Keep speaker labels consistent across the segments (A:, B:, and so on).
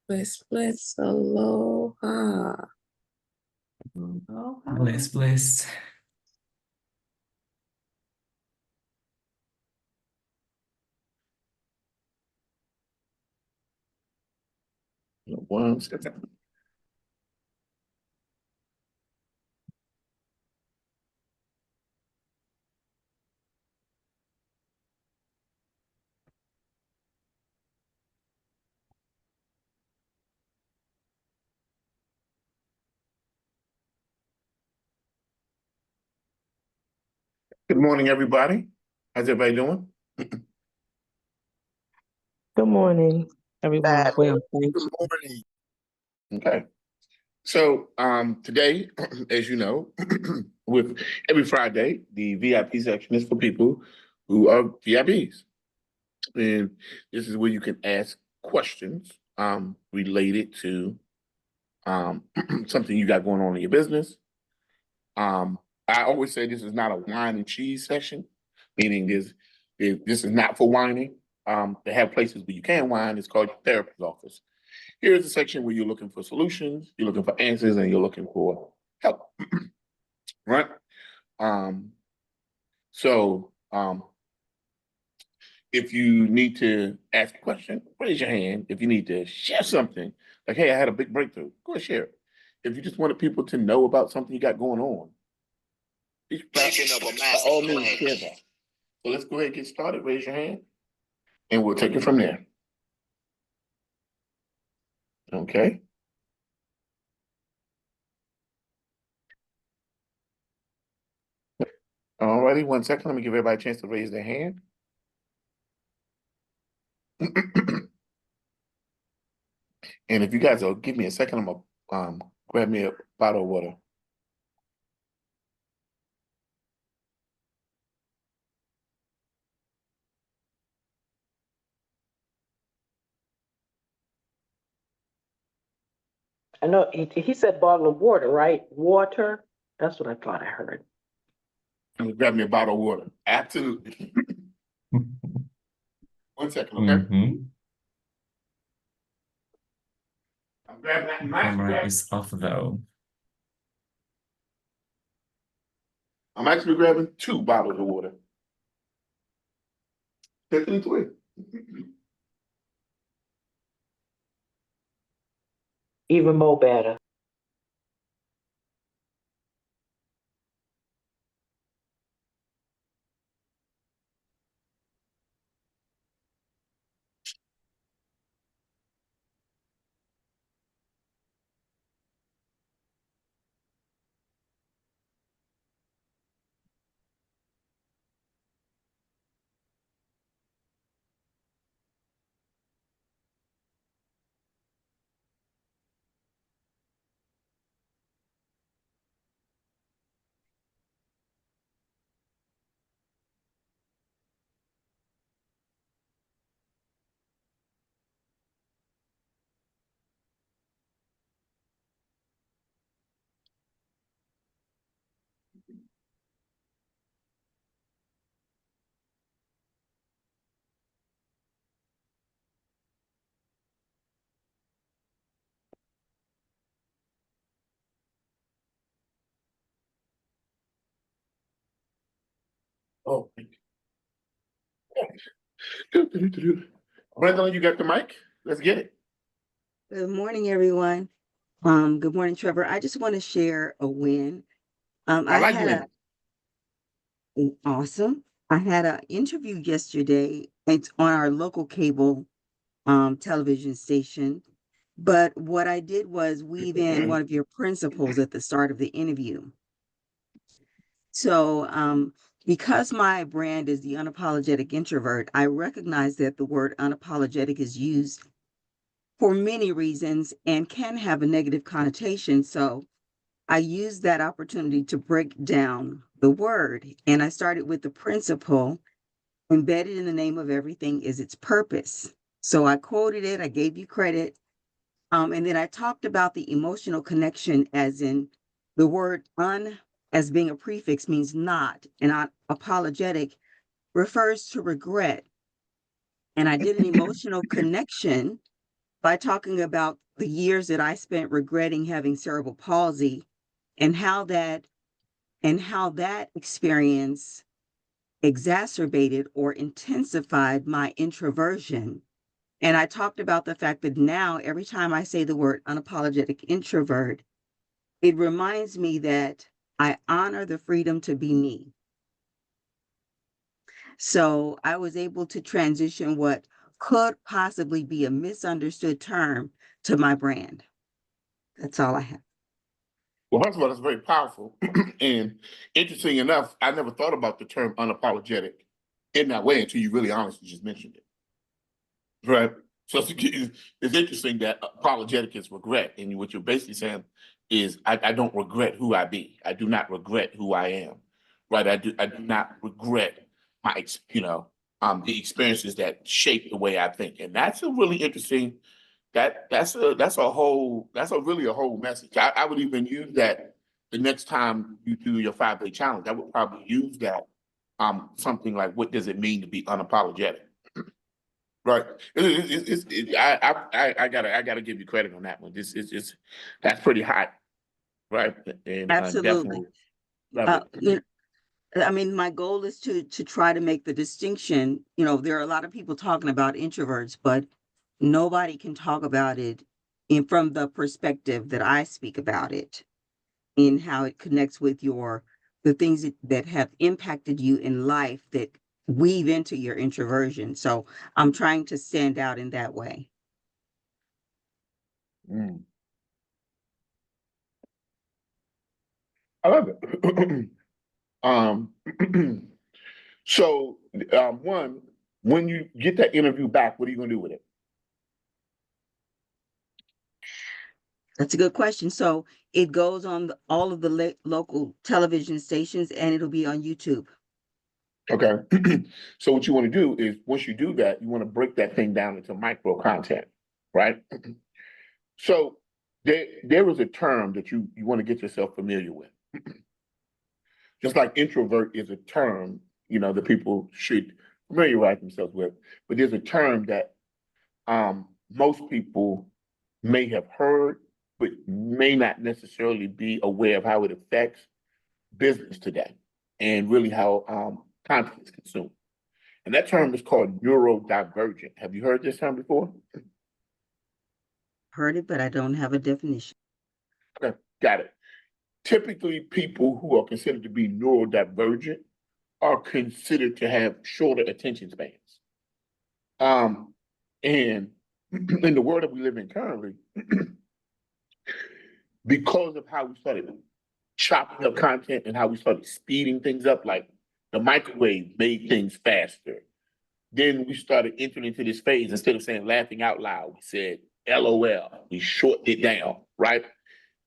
A: Bless, bless, aloha.
B: Bless, bless.
C: One second. Good morning, everybody. How's everybody doing?
A: Good morning, everyone. Well, thank
C: Good morning. Okay. So today, as you know, with every Friday, the VIP section is for people who are VIPs. And this is where you can ask questions related to something you got going on in your business. I always say this is not a wine and cheese session, meaning this is not for whining. They have places where you can whine. It's called your therapist's office. Here's the section where you're looking for solutions, you're looking for answers, and you're looking for help. Right? Um, so if you need to ask a question, raise your hand. If you need to share something, like, hey, I had a big breakthrough, go and share it. If you just wanted people to know about something you got going on, by all means, share that. So let's go ahead and get started. Raise your hand, and we'll take it from there. Okay. All righty. 1 second. Let me give everybody a chance to raise their hand. And if you guys will give me a second, I'm gonna grab me a bottle of water.
D: I know he said bottle of water, right? Water. That's what I thought I heard.
C: I'm gonna grab me a bottle of water. Absolutely. 1 second, okay?
B: Mm-hmm.
C: I'm grabbing that mic.
B: Camera is off though.
C: I'm actually grabbing 2 bottles of water. Technically 3.
D: Even more better.
C: Oh, thank you. Brenda, you got the mic? Let's get it.
E: Good morning, everyone. Good morning, Trevor. I just want to share a win.
C: I
E: I
C: like
E: had
C: winning.
E: awesome. I had an interview yesterday. It's on our local cable television station. But what I did was weave in one of your principles at the start of the interview. So, because my brand is the unapologetic introvert, I recognize that the word unapologetic is used for many reasons and can have a negative connotation. So, I used that opportunity to break down the word, and I started with the principle embedded in the name of everything is its purpose. So I quoted it, I gave you credit, and then I talked about the emotional connection, as in the word un as being a prefix means not, and apologetic refers to regret. And I did an emotional connection by talking about the years that I spent regretting having cerebral palsy and how that experience exacerbated or intensified my introversion. And I talked about the fact that now every time I say the word unapologetic introvert, it reminds me that I honor the freedom to be me. So I was able to transition what could possibly be a misunderstood term to my brand. That's all I have.
C: Well, first of all, that's very powerful. And interesting enough, I never thought about the term unapologetic in that way until you really honestly just mentioned it. Right? So it's interesting that apologetic is regret. And what you're basically saying is, I don't regret who I be. I do not regret who I am. Right? I do not regret my, the experiences that shape the way I think. And that's a really interesting, that's a really a whole message. I would even use that the next time you do your 5-day challenge. I would probably use that something like, what does it mean to be unapologetic? Right. I gotta give you credit on that one. That's pretty hot. Right. And
E: Absolutely.
C: love it.
E: I mean, my goal is to try to make the distinction. There are a lot of people talking about introverts, but nobody can talk about it from the perspective that I speak about it, in how it connects with the things that have impacted you in life that weave into your introversion. So I'm trying to stand out in that way.
C: I love it. So one, when you get that interview back, what are you gonna do with it?
E: That's a good question. So it goes on all of the local television stations, and it'll be on YouTube.
C: Okay. So what you want to do is, once you do that, you want to break that thing down into micro content, right? So there is a term that you want to get yourself familiar with. Just like introvert is a term, that people should familiarize themselves with, but there's a term that most people may have heard, but may not necessarily be aware of how it affects business today, and really how content is consumed. And that term is called neurodivergent. Have you heard this term before?
E: Heard it, but I don't have a definition.
C: Okay, got it. Typically, people who are considered to be neurodivergent are considered to have shorter attention spans. And in the world that we live in currently, because of how we started chopping up content and how we started speeding things up, like the microwave made things faster. Then we started entering into this phase. Instead of saying laughing out loud, we said LOL. We shortened it down, right?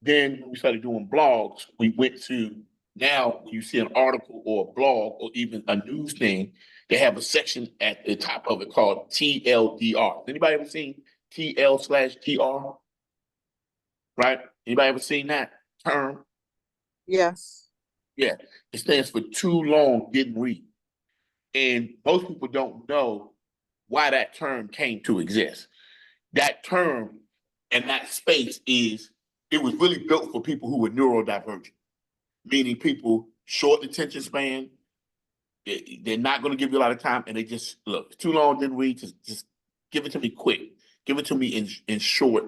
C: Then we started doing blogs. We went to, now when you see an article or a blog or even a news thing, they have a section at the top of it called TLDR. Anybody ever seen TL/TR? Right? Anybody ever seen that term?
F: Yes.
C: Yeah, it stands for too long, didn't read. And most people don't know why that term came to exist. That term and that space it was really built for people who were neurodivergent, meaning people short attention span. They're not going to give you a lot of time, and they just, look, too long, didn't read, just give it to me quick. Give it to me in short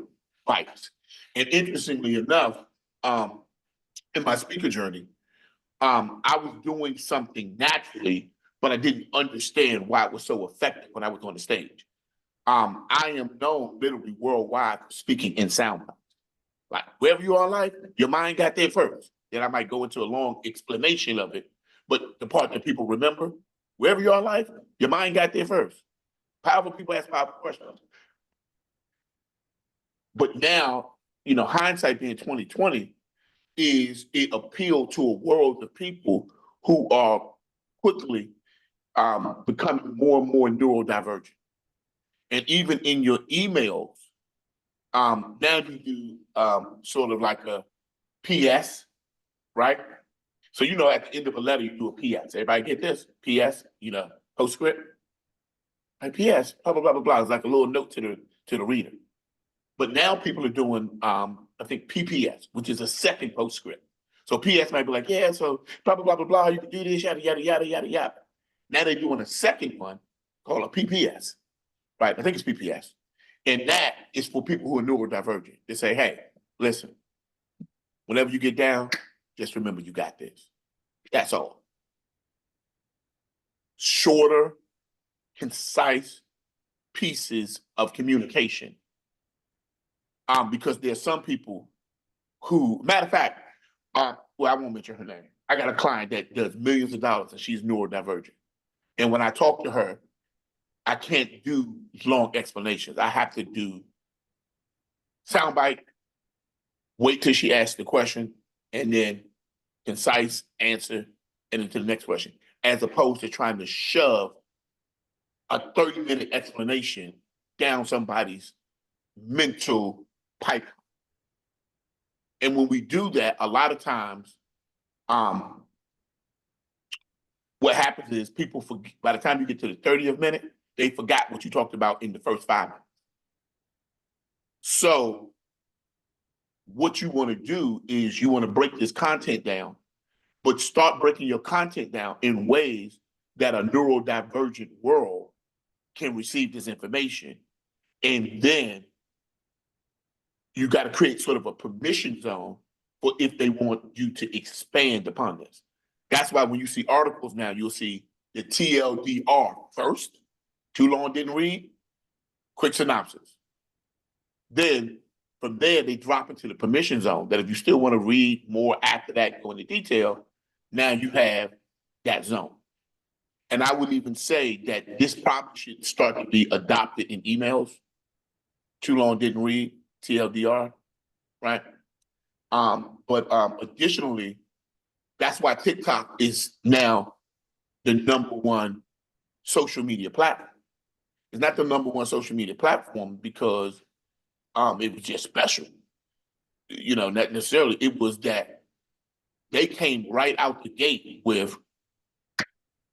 C: bites. And interestingly enough, in my speaker journey, I was doing something naturally, but I didn't understand why it was so effective when I was on the stage. I am known literally worldwide for speaking in sound bites. Like, wherever you are in life, your mind got there first. Then I might go into a long explanation of it. But the part that people remember, wherever you are in life, your mind got there first. Powerful people ask powerful questions. But now, hindsight being 2020, is it appealed to a world of people who are quickly becoming more and more neurodivergent. And even in your emails, now you do sort of like a PS, right? So, at the end of a letter, you do a PS. Everybody get this? PS, postscript. Like PS, blah, blah, blah, blah, blah. It's like a little note to the reader. But now people are doing, I think PPS, which is a second postscript. So PS might be like, yeah, so blah, blah, blah, blah, blah, you can do this, yada, yada, yada, yada, yada. Now they're doing a second one called a PPS, right? I think it's PPS. And that is for people who are neurodivergent. They say, hey, listen, whenever you get down, just remember you got this. That's all. Shorter, concise pieces of communication. Because there's some people who, matter of fact, well, I won't mention her name. I got a client that does millions of dollars and she's neurodivergent. And when I talk to her, I can't do long explanations. I have to do soundbite, wait till she asks the question, and then concise answer, and then to the next question, as opposed to trying to shove a 30-minute explanation down somebody's mental pipe. And when we do that, a lot of times, what happens is people forget, by the time you get to the 30th minute, they forgot what you talked about in the first 5 minutes. So what you want to do is you want to break this content down, but start breaking your content down in ways that a neurodivergent world can receive this information. And then you got to create sort of a permission zone for if they want you to expand upon this. That's why when you see articles now, you'll see the TLDR first, too long didn't read, quick synopsis. Then from there, they drop into the permission zone that if you still want to read more after that, go into detail, now you have that zone. And I would even say that this probably should start to be adopted in emails. Too long didn't read, TLDR, right? But additionally, that's why TikTok is now the #1 social media platform. It's not the #1 social media platform because it was just special. You know, not necessarily. It was that they came right out the gate with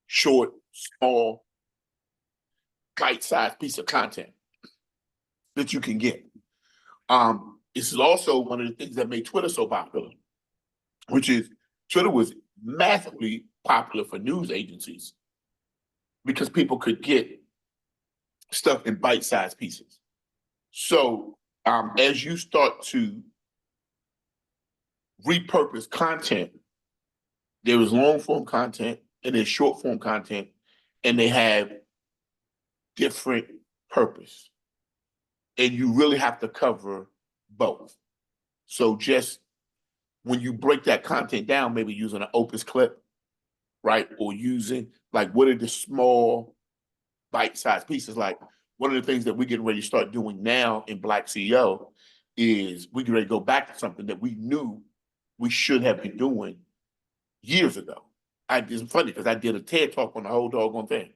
C: short, small, bite-sized piece of content that you can get. This is also one of the things that made Twitter so popular, which is Twitter was massively popular for news agencies because people could get stuff in bite-sized pieces. So as you start to repurpose content, there is long-form content and there's short-form content, and they have different purpose. And you really have to cover both. So just when you break that content down, maybe using an Opus clip, right? Or using, like, what are the small bite-sized pieces? Like, one of the things that we're getting ready to start doing now in Black CEO is we get ready to go back to something that we knew we should have been doing years ago. It's funny because I did a TED talk on the whole doggone thing,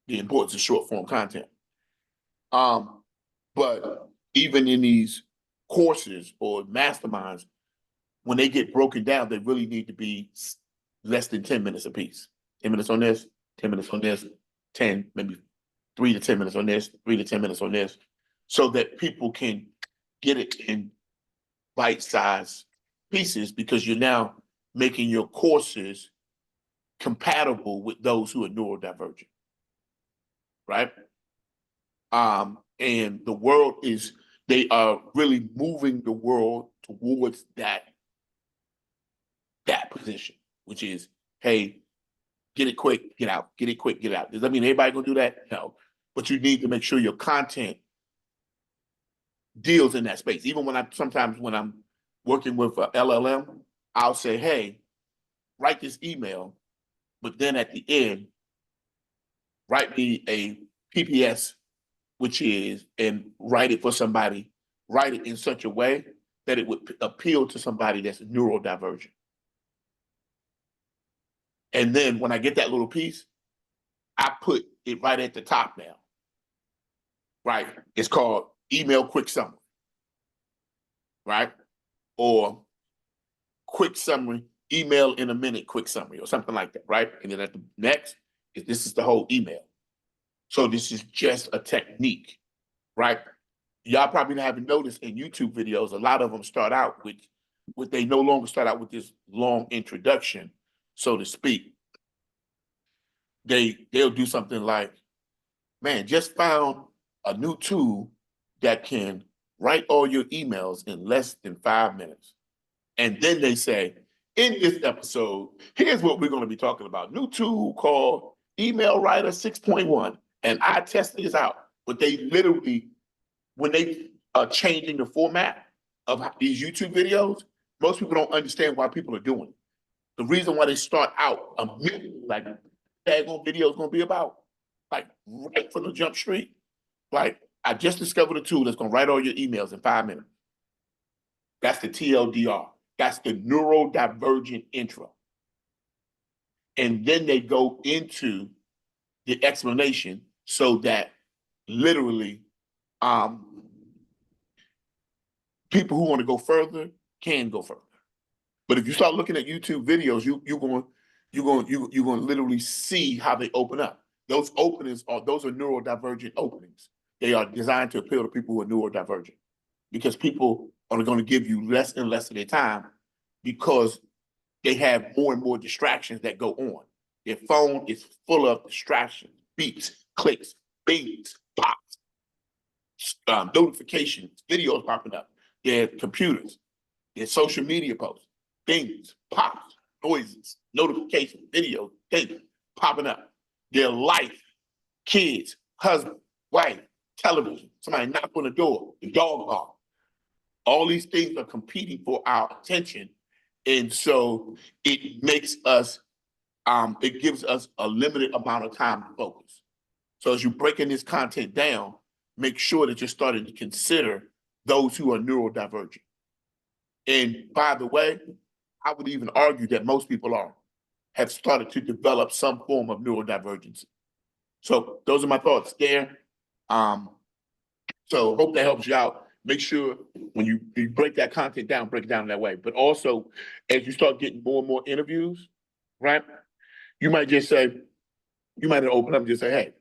C: the importance of short-form content. But even in these courses or masterminds, when they get broken down, they really need to be less than 10 minutes apiece. 10 minutes on this, 10 minutes on this, 10, maybe 3 to 10 minutes on this, 3 to 10 minutes on this, so that people can get it in bite-sized pieces because you're now making your courses compatible with those who are neurodivergent, right? And the world is, they are really moving the world towards that position, which is, hey, get it quick, get out, get it quick, get out. Does that mean everybody gonna do that? No, but you need to make sure your content deals in that space. Even when sometimes when I'm working with a LLM, I'll say, hey, write this email, but then at the end, write me a PPS, which is, and write it for somebody, write it in such a way that it would appeal to somebody that's neurodivergent. And then when I get that little piece, I put it right at the top now, right? It's called email quick summary, right? Or quick summary, email in a minute quick summary or something like that, right? And then at the next, this is the whole email. So this is just a technique, right? y'all probably haven't noticed in YouTube videos, a lot of them start out with they no longer start out with this long introduction, so to speak. They'll do something like, man, just found a new tool that can write all your emails in less than 5 minutes. And then they say, in this episode, here's what we're going to be talking about. New tool called Email Writer 6.1. And I tested this out. But they literally, when they are changing the format of these YouTube videos, most people don't understand why people are doing it. The reason why they start out immediately, like, daggone video is going to be about, like, right from the jump street. Like, I just discovered a tool that's going to write all your emails in 5 minutes. That's the TLDR. That's the neurodivergent intro. And then they go into the explanation so that literally people who want to go further can go further. But if you start looking at YouTube videos, you're going to literally see how they open up. Those are neurodivergent openings. They are designed to appeal to people who are neurodivergent, because people are going to give you less and less of their time because they have more and more distractions that go on. Their phone is full of distractions, beeps, clicks, bings, pops, notifications, videos popping up, their computers, their social media posts, things, pops, noises, notifications, videos, things popping up. Their life, kids, husband, wife, television, somebody knock on the door, the dog bark. All these things are competing for our attention. And so it makes us, it gives us a limited amount of time to focus. So as you're breaking this content down, make sure that you're starting to consider those who are neurodivergent. And by the way, I would even argue that most people have started to develop some form of neurodivergence. So those are my thoughts there. So hope that helps you out. Make sure when you break that content down, break it down that way. But also, as you start getting more and more interviews, right? You might just say, you might open up and just say, hey,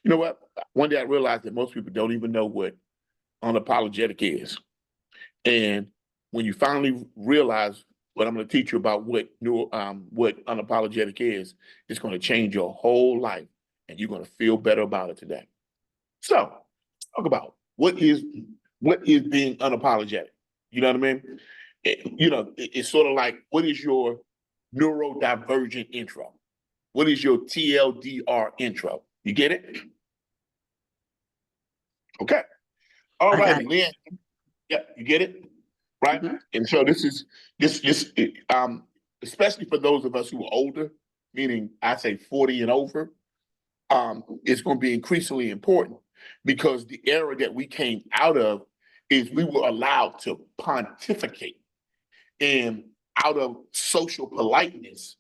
C: you know what? One day I realized that most people don't even know what unapologetic is. And when you finally realize what I'm going to teach you about what unapologetic is, it's going to change your whole life, and you're going to feel better about it today. So, talk about what is being unapologetic. You know what I mean? It's sort of like, what is your neurodivergent intro? What is your TLDR intro? You get it? Okay. All right, Leanne. Yeah, you get it? Right? Mm-hmm. And so this is especially for those of us who are older, meaning I say 40 and over, it's going to be increasingly important, because the era that we came out of is we were allowed to pontificate, and out of social politeness,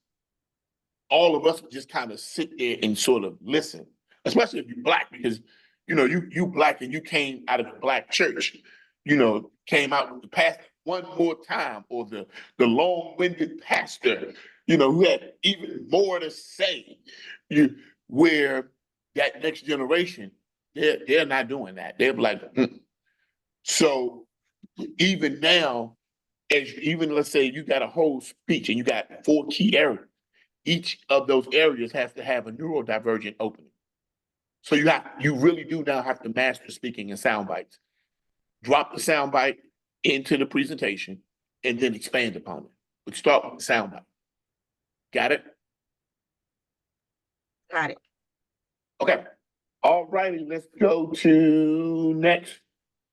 C: all of us would just kind of sit there and sort of listen, especially if you're Black, because you Black and you came out of a Black church, came out with the pastor one more time, or the long-winded pastor, who had even more to say, where that next generation, they're not doing that. They're like, So even now, let's say you got a whole speech and you got 4 key areas, each of those areas has to have a neurodivergent opening. So you really do now have to master speaking in sound bites. Drop the sound bite into the presentation and then expand upon it. But start with the sound bite. Got it?
E: Got it.
C: Okay. All righty, let's go to next.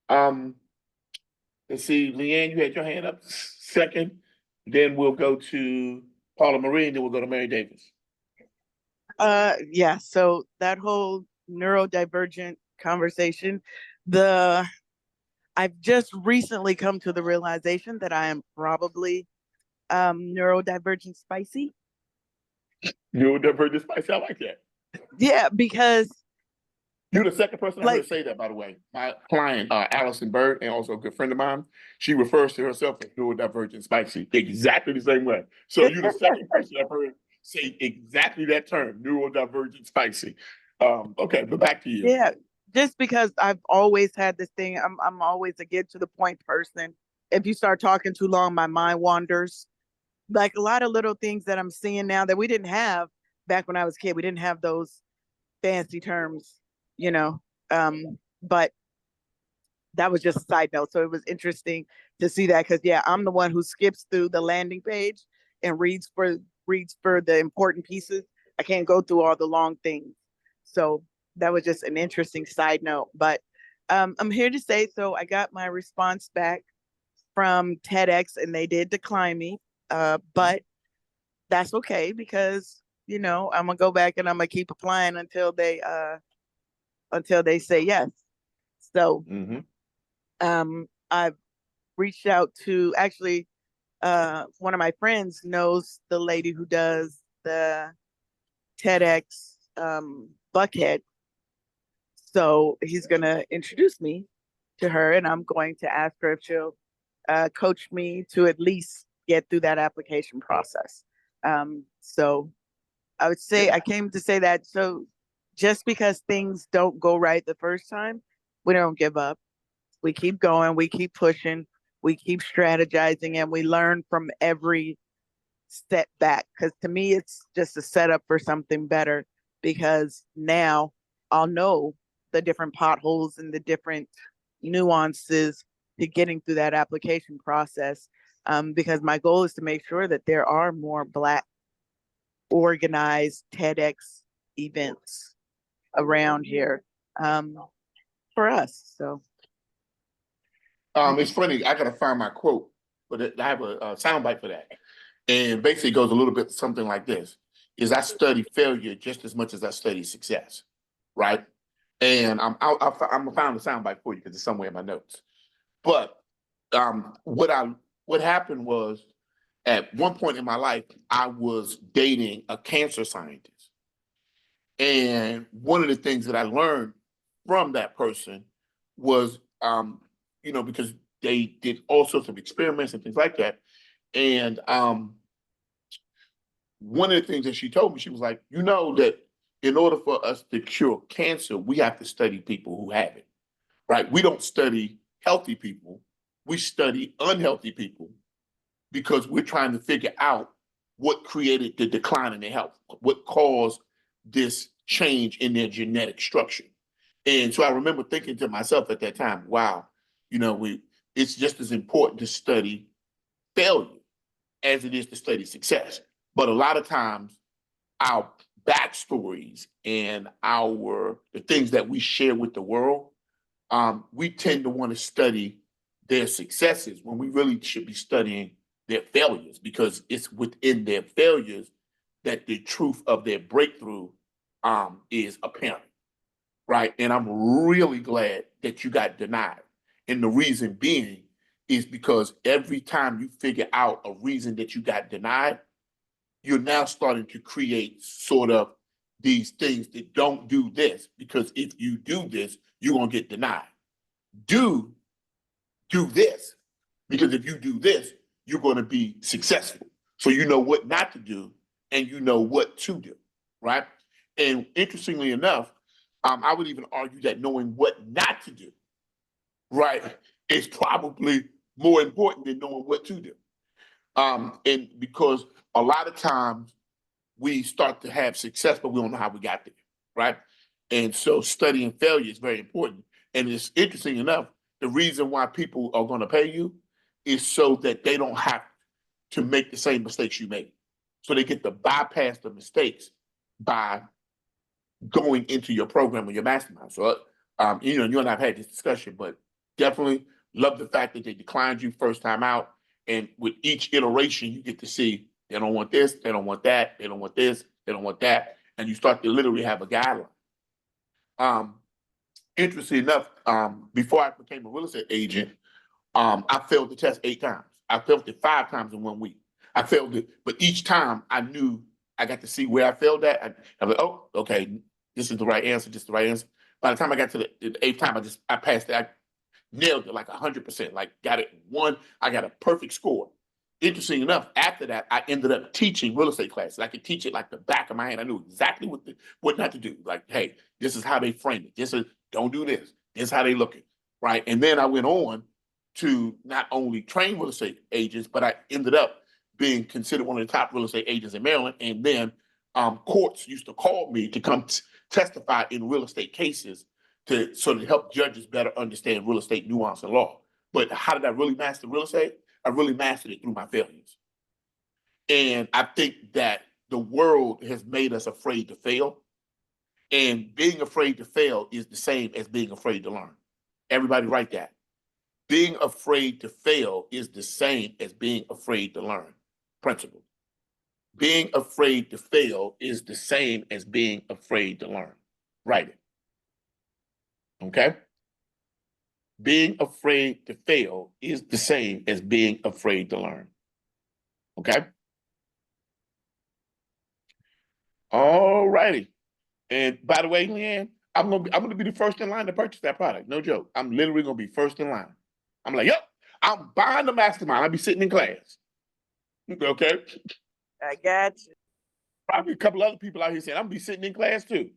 C: Let's see, Leanne, you had your hand up second. Then we'll go to Paula Marie, and then we'll go to Mary Davis.
F: Yeah, so that whole neurodivergent conversation, I've just recently come to the realization that I am probably neurodivergent spicy.
C: Neurodivergent spicy, I like that.
F: Yeah, because
C: you're the second person I heard say that, by the way. My client, Allison Bird, and also a good friend of mine, she refers to herself as neurodivergent spicy, exactly the same way. So you're the second person I've heard say exactly that term, neurodivergent spicy. Okay, but back to you.
F: Yeah, just because I've always had this thing, I'm always a get to the point person. If you start talking too long, my mind wanders. Like a lot of little things that I'm seeing now that we didn't have back when I was a kid. We didn't have those fancy terms, you know. But that was just a side note. So it was interesting to see that because yeah, I'm the one who skips through the landing page and reads for the important pieces. I can't go through all the long things. So that was just an interesting side note. But I'm here to say, so I got my response back from TEDx and they did decline me. But that's okay because you know I'm gonna go back and I'm gonna keep applying until they say yes. So I've reached out to actually one of my friends knows the lady who does the TEDx Buckhead. So he's gonna introduce me to her and I'm going to ask her if she'll coach me to at least get through that application process. So I would say I came to say that so just because things don't go right the first time, we don't give up. We keep going, we keep pushing, we keep strategizing, and we learn from every setback. Because to me, it's just a setup for something better. Because now I'll know the different potholes and the different nuances to getting through that application process. Because my goal is to make sure that there are more Black organized TEDx events around here for us. So.
C: It's funny. I gotta find my quote, but I have a soundbite for that, and basically it goes a little bit something like this: "Is I study failure just as much as I study success, right?" And I'm gonna find the soundbite for you because it's somewhere in my notes. But what happened was at one point in my life I was dating a cancer scientist, and one of the things that I learned from that person was because they did all sorts of experiments and things like that. And one of the things that she told me, she was like, you know that in order for us to cure cancer, we have to study people who have it, right? We don't study healthy people. We study unhealthy people because we're trying to figure out what created the decline in their health, what caused this change in their genetic structure. And so I remember thinking to myself at that time, wow, it's just as important to study failure as it is to study success. But a lot of times our backstories and the things that we share with the world, we tend to want to study their successes when we really should be studying their failures because it's within their failures that the truth of their breakthrough is apparent, right? And I'm really glad that you got denied. And the reason being is because every time you figure out a reason that you got denied, you're now starting to create sort of these things that don't do this, because if you do this, you're going to get denied. Do this, because if you do this, you're going to be successful. So you know what not to do and you know what to do, right? And interestingly enough, I would even argue that knowing what not to do, right, is probably more important than knowing what to do. And because a lot of times we start to have success, but we don't know how we got there, right? And so studying failure is very important. And it's interesting enough, the reason why people are going to pay you is so that they don't have to make the same mistakes you made. So they get to bypass the mistakes by going into your program or your mastermind. So, you and I have had this discussion, but definitely love the fact that they declined you first time out. And with each iteration, you get to see they don't want this, they don't want that, they don't want this, they don't want that. And you start to literally have a guideline. Interesting enough, before I became a real estate agent, I failed the test 8 times. I failed it 5 times in 1 week. I failed it, but each time I knew I got to see where I failed at. I was like, oh, okay, this is the right answer, this is the right answer. By the time I got to the 8th time, I passed it. I nailed it like 100%, like got it 1. I got a perfect score. Interesting enough, after that, I ended up teaching real estate classes. I could teach it like the back of my hand. I knew exactly what not to do. Like, hey, this is how they frame it. This is Don't do this. This is how they looking, right? And then I went on to not only train real estate agents, but I ended up being considered one of the top real estate agents in Maryland. And then courts used to call me to come testify in real estate cases to sort of help judges better understand real estate nuance and law. But how did I really master real estate? I really mastered it through my failures. And I think that the world has made us afraid to fail. And being afraid to fail is the same as being afraid to learn. Everybody write that. Being afraid to fail is the same as being afraid to learn. Principle. Being afraid to fail is the same as being afraid to learn. Write it. Okay? Being afraid to fail is the same as being afraid to learn. Okay? All righty. And by the way, Leanne, I'm gonna be the first in line to purchase that product. No joke. I'm literally gonna be first in line. I'm like, yep, I'm buying the mastermind. I'll be sitting in class. Okay.
F: I got you.
C: Probably a couple other people out here saying I'm gonna be sitting in class too.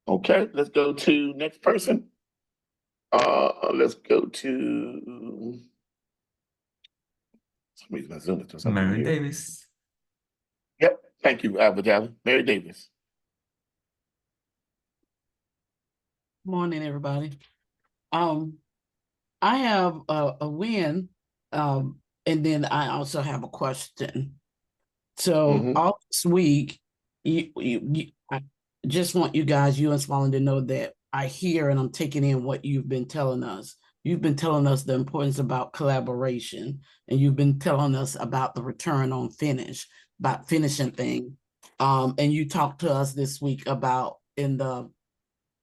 C: Okay, let's go to next person. Let's go to some reason my Zoom is doing something
B: Mary
C: weird.
B: Davis.
C: Yep, thank you, Vidal. Mary Davis.
G: Morning, everybody. I have a win, and then I also have a question. So all this week, I just want you guys, you and Smallin, to know that I hear and I'm taking in what you've been telling us. You've been telling us the importance about collaboration, and you've been telling us about the return on finish, about finishing things. And you talked to us this week about in the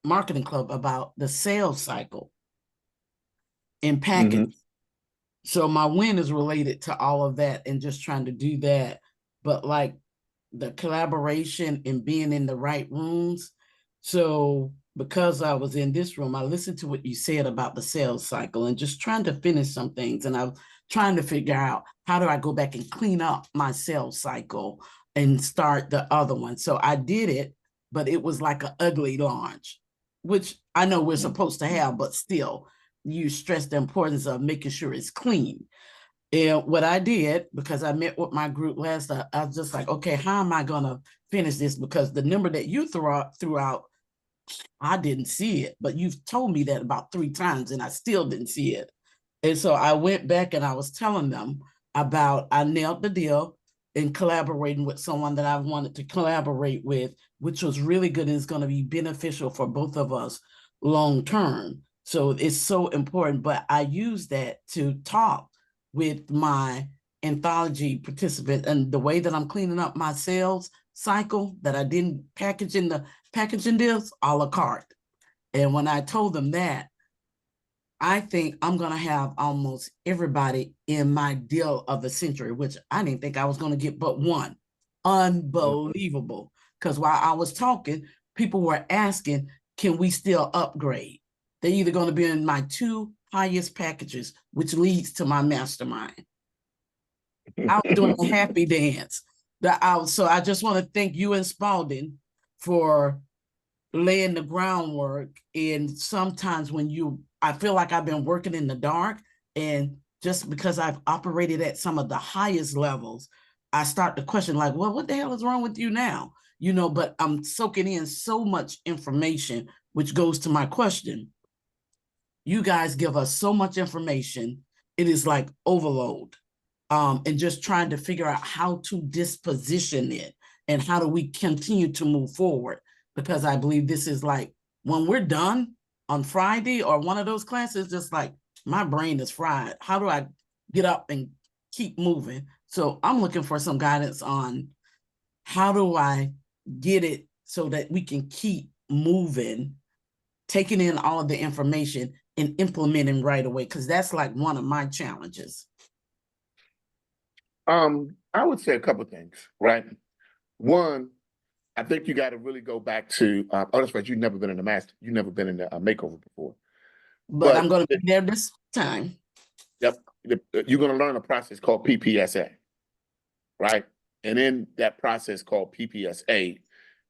G: marketing club about the sales cycle in package. So my win is related to all of that and just trying to do that. But like the collaboration and being in the right rooms. So because I was in this room, I listened to what you said about the sales cycle and just trying to finish some things. And I'm trying to figure out how do I go back and clean up my sales cycle and start the other one. So I did it, but it was like an ugly launch, which I know we're supposed to have, but still you stress the importance of making sure it's clean. And what I did, because I met with my group last night, I was just like, okay, how am I going to finish this? Because the number that you threw out, I didn't see it, but you've told me that about 3 times and I still didn't see it. And so I went back and I was telling them about, I nailed the deal in collaborating with someone that I wanted to collaborate with, which was really good and is going to be beneficial for both of us long term. So it's so important, but I use that to talk with my anthology participant, and the way that I'm cleaning up my sales cycle that I didn't package in the packaging deals, a la carte. And when I told them that, I think I'm going to have almost everybody in my deal of the century, which I didn't think I was going to get but one. Unbelievable. Because while I was talking, people were asking, can we still upgrade? They're either going to be in my 2 highest packages, which leads to my mastermind. I was doing a happy dance. So I just want to thank you and Spalding for laying the groundwork. And sometimes when I feel like I've been working in the dark, and just because I've operated at some of the highest levels, I start to question like, well, what the hell is wrong with you now? But I'm soaking in so much information, which goes to my question. You guys give us so much information. It is like overload. And just trying to figure out how to disposition it and how do we continue to move forward. Because I believe this is like, when we're done on Friday or one of those classes, just like my brain is fried. How do I get up and keep moving? So I'm looking for some guidance on how do I get it so that we can keep moving, taking in all of the information and implementing right away, because that's like one of my challenges.
C: I would say a couple of things, right? One, I think you got to really go back to, that's right, you've never been in the makeover before.
G: But I'm going to be there this time.
C: Yep. You're going to learn a process called PPSA, right? And in that process called PPSA,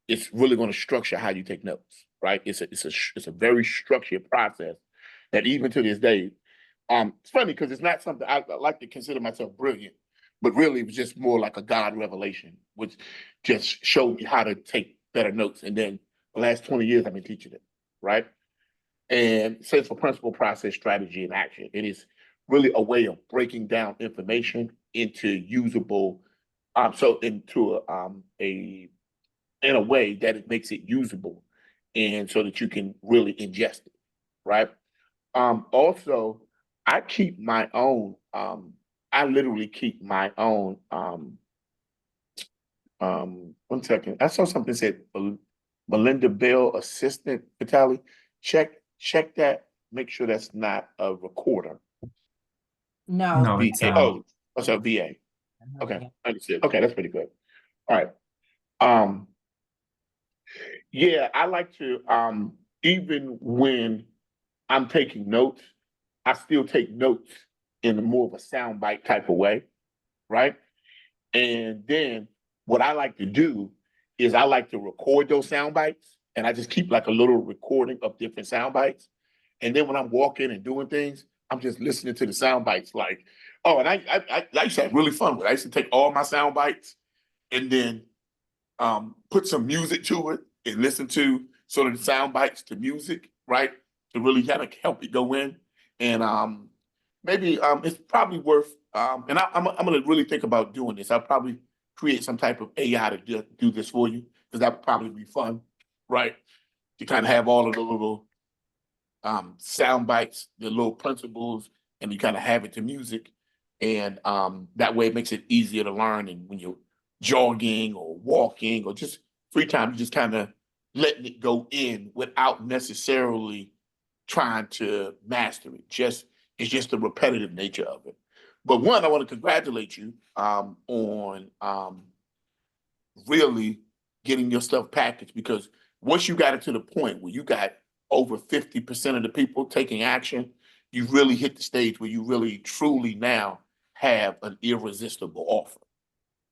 C: it's really going to structure how you take notes. right? It's a very structured process that even to this day, it's funny because it's not something I like to consider myself brilliant, but really it was just more like a God revelation, which just showed me how to take better notes. And then the last 20 years I've been teaching it, right? And sense for principle, process, strategy, and action. It is really a way of breaking down information into usable, in a way that it makes it usable, and so that you can really ingest it, right? Also, I keep my own. I literally keep my own. 1 second. I saw something said Melinda Bell assistant Vitali. Check that. Make sure that's not a recorder.
H: No.
B: No, it's
C: Oh, that's a VA. Okay, understood. Okay, that's pretty good. All right. Yeah, I like to even when I'm taking notes, I still take notes in a more of a soundbite type of way, right? And then what I like to do is I like to record those sound bites, and I just keep like a little recording of different sound bites. And then when I'm walking and doing things, I'm just listening to the sound bites. Like, oh, and I used to have really fun with it. I used to take all my sound bites and then put some music to it and listen to sort of the sound bites to music, right? To really kind of help it go in. And maybe it's probably worth and I'm gonna really think about doing this. I'll probably create some type of AI to do this for you, because that would probably be fun, right? To kind of have all of the little sound bites, the little principles, and you kind of have it to music. And that way it makes it easier to learn. And when you're jogging or walking or just free time, you just kind of letting it go in without necessarily trying to master it. It's just the repetitive nature of it. But one, I want to congratulate you on really getting your stuff packaged, because once you got it to the point where you got over 50% of the people taking action, you really hit the stage where you really truly now have an irresistible offer,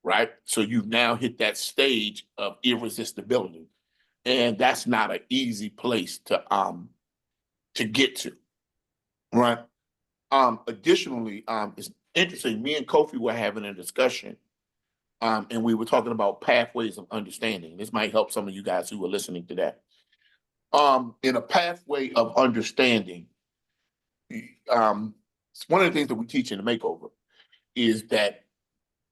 C: right? So you've now hit that stage of irresistibility. And that's not an easy place to get to, right? Additionally, it's interesting, me and Kofi were having a discussion, and we were talking about pathways of understanding. This might help some of you guys who are listening to that. In a pathway of understanding, one of the things that we teach in the makeover is that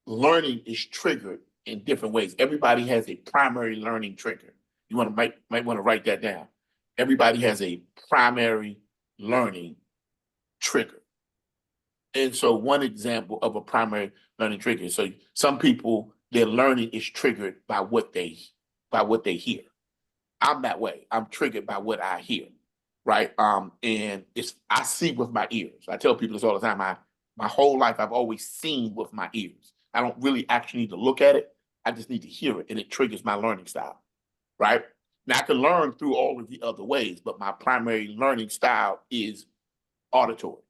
C: learning is triggered in different ways. Everybody has a primary learning trigger. You might want to write that down. Everybody has a primary learning trigger. And so one example of a primary learning trigger. So some people, their learning is triggered by what they hear. I'm that way. I'm triggered by what I hear, right? And I see with my ears. I tell people this all the time. My whole life I've always seen with my ears. I don't really actually need to look at it. I just need to hear it, and it triggers my learning style, right? Now I can learn through all of the other ways, but my primary learning style is auditory,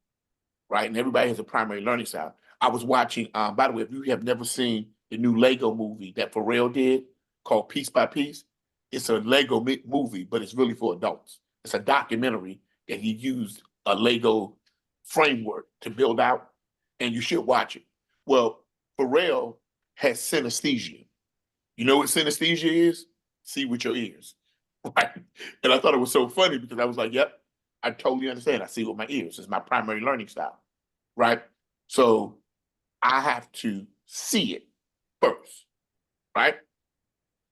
C: right? And everybody has a primary learning style. I was watching, by the way, if you have never seen the new Lego movie that Pharrell did called Piece by Piece, it's a Lego movie, but it's really for adults. It's a documentary that he used a Lego framework to build out, and you should watch it. Well, Pharrell has synesthesia. You know what synesthesia is? See with your ears, right? And I thought it was so funny because I was like, yep, I totally understand. I see with my ears. It's my primary learning style, right? So I have to see it first, right?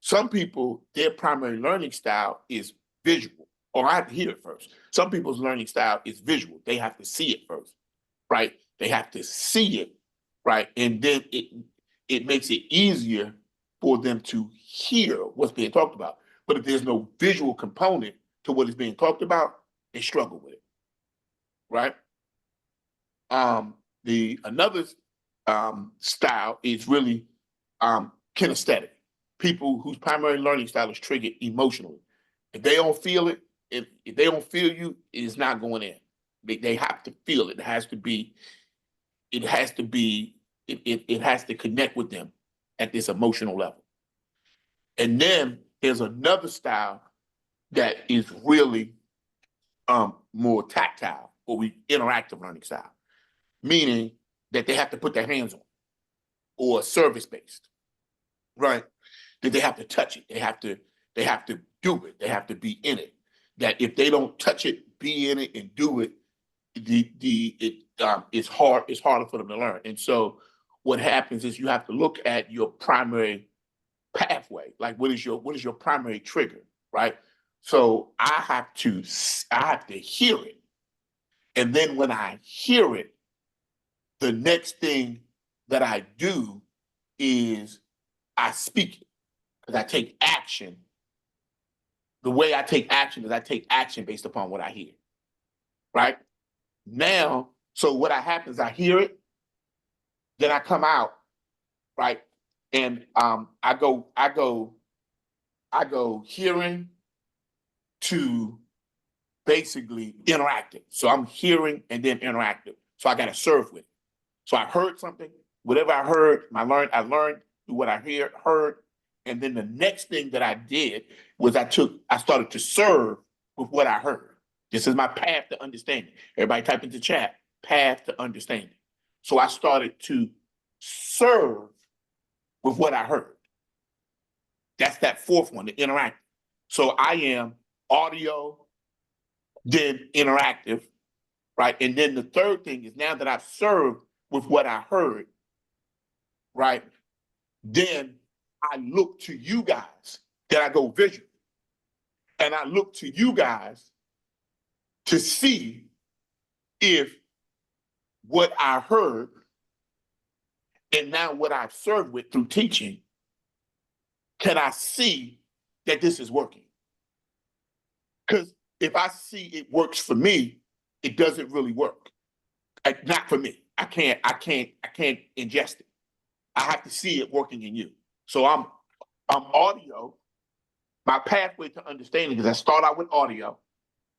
C: Some people, their primary learning style is visual, or I have to hear it first. Some people's learning style is visual. They have to see it first, right? They have to see it, right? And then it makes it easier for them to hear what's being talked about. But if there's no visual component to what is being talked about, they struggle with it, right? Another style is really kinesthetic. People whose primary learning style is triggered emotionally. If they don't feel it, if they don't feel you, it is not going in. They have to feel it. It has to connect with them at this emotional level. And then there's another style that is really more tactile or interactive learning style, meaning that they have to put their hands on or service-based, right? That they have to touch it. They have to do it. They have to be in it. That if they don't touch it, be in it, and do it, it's harder for them to learn. And so what happens is you have to look at your primary pathway. Like what is your primary trigger, right? So I have to hear it. And then when I hear it, the next thing that I do is I speak it, because I take action. The way I take action is I take action based upon what I hear, right? Now, so what happens, I hear it, then I come out, right? And I go hearing to basically interactive. So I'm hearing and then interactive. So I got to serve with it. So I heard something, whatever I heard, I learned through what I heard. And then the next thing that I did was I started to serve with what I heard. This is my path to understanding. Everybody type into chat, path to understanding. So I started to serve with what I heard. That's that fourth one, the interactive. So I am audio, then interactive, right? And then the third thing is, now that I've served with what I heard, right? Then I look to you guys, then I go visual. And I look to you guys to see if what I heard and now what I've served with through teaching, can I see that this is working? Because if I see it works for me, it doesn't really work. Not for me. I can't ingest it. I have to see it working in you. So I'm audio. My pathway to understanding is I start out with audio,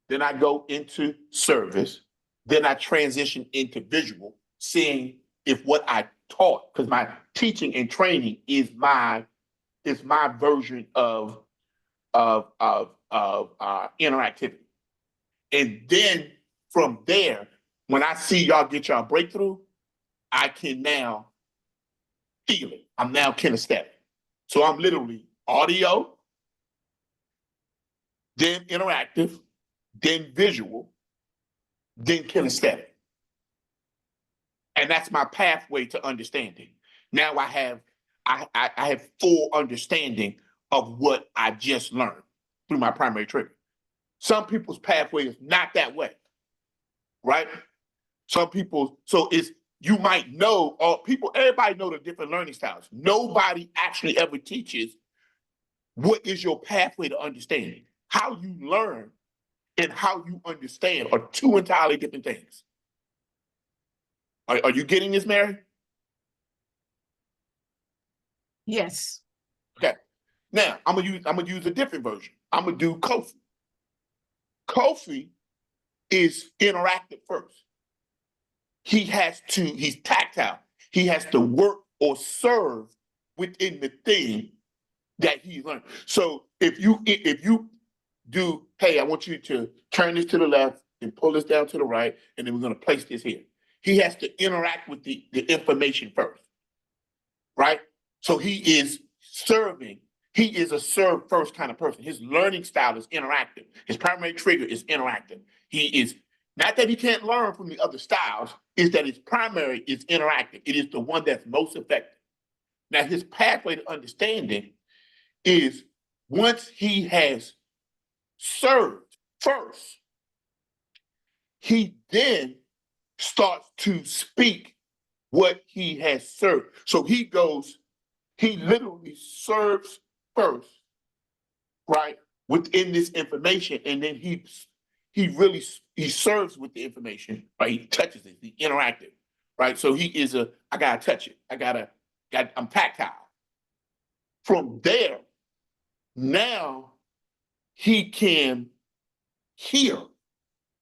C: then I go into service, then I transition into visual, seeing if what I taught, because my teaching and training is my version of interactivity. And then from there, when I see y'all get y'all breakthrough, I can now feel it. I'm now kinesthetic. So I'm literally audio, then interactive, then visual, then kinesthetic. And that's my pathway to understanding. Now I have full understanding of what I just learned through my primary trigger. Some people's pathway is not that way, right? Some people, so it's, you might know, everybody know the different learning styles. Nobody actually ever teaches what is your pathway to understanding. How you learn and how you understand are two entirely different things. Are you getting this, Mary?
G: Yes.
C: Okay. Now I'm gonna use a different version. I'm gonna do Kofi. Kofi is interactive first. He's tactile. He has to work or serve within the thing that he learned. So if you do, hey, I want you to turn this to the left and pull this down to the right, and then we're gonna place this here. He has to interact with the information first, right? So he is serving. He is a serve first kind of person. His learning style is interactive. His primary trigger is interactive. He is, not that he can't learn from the other styles, is that his primary is interactive. It is the one that's most effective. Now, his pathway to understanding is, once he has served first, he then starts to speak what he has served. So he literally serves first, right, within this information, and then he serves with the information, right? He touches it, the interactive, right? So he is I gotta touch it. I'm tactile. From there, now he can hear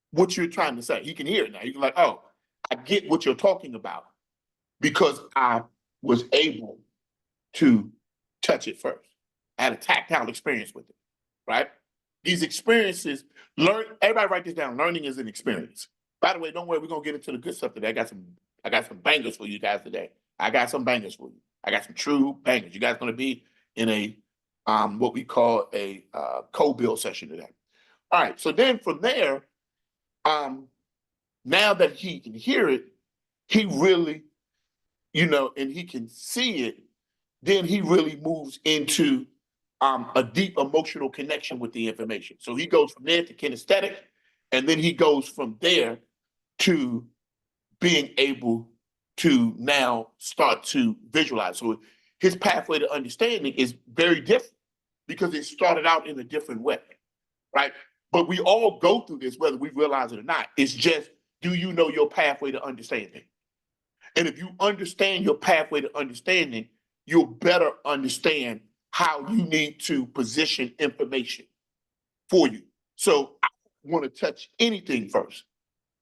C: what you're trying to say. He can hear it now. He can like, oh, I get what you're talking about because I was able to touch it first. I had a tactile experience with it, right? these experiences, everybody write this down. Learning is an experience. By the way, don't worry, we're gonna get into the good stuff today. I got some bangers for you guys today. I got some bangers for you. I got some true bangers. You guys gonna be in a what we call a co-build session today. All right, so then from there, now that he can hear it, he really, and he can see it, then he really moves into a deep emotional connection with the information. So he goes from there to kinesthetic, and then he goes from there to being able to now start to visualize. So his pathway to understanding is very different because it started out in a different way, right? But we all go through this, whether we realize it or not. It's just, do you know your pathway to understanding? And if you understand your pathway to understanding, you'll better understand how you need to position information for you. So I want to touch anything first.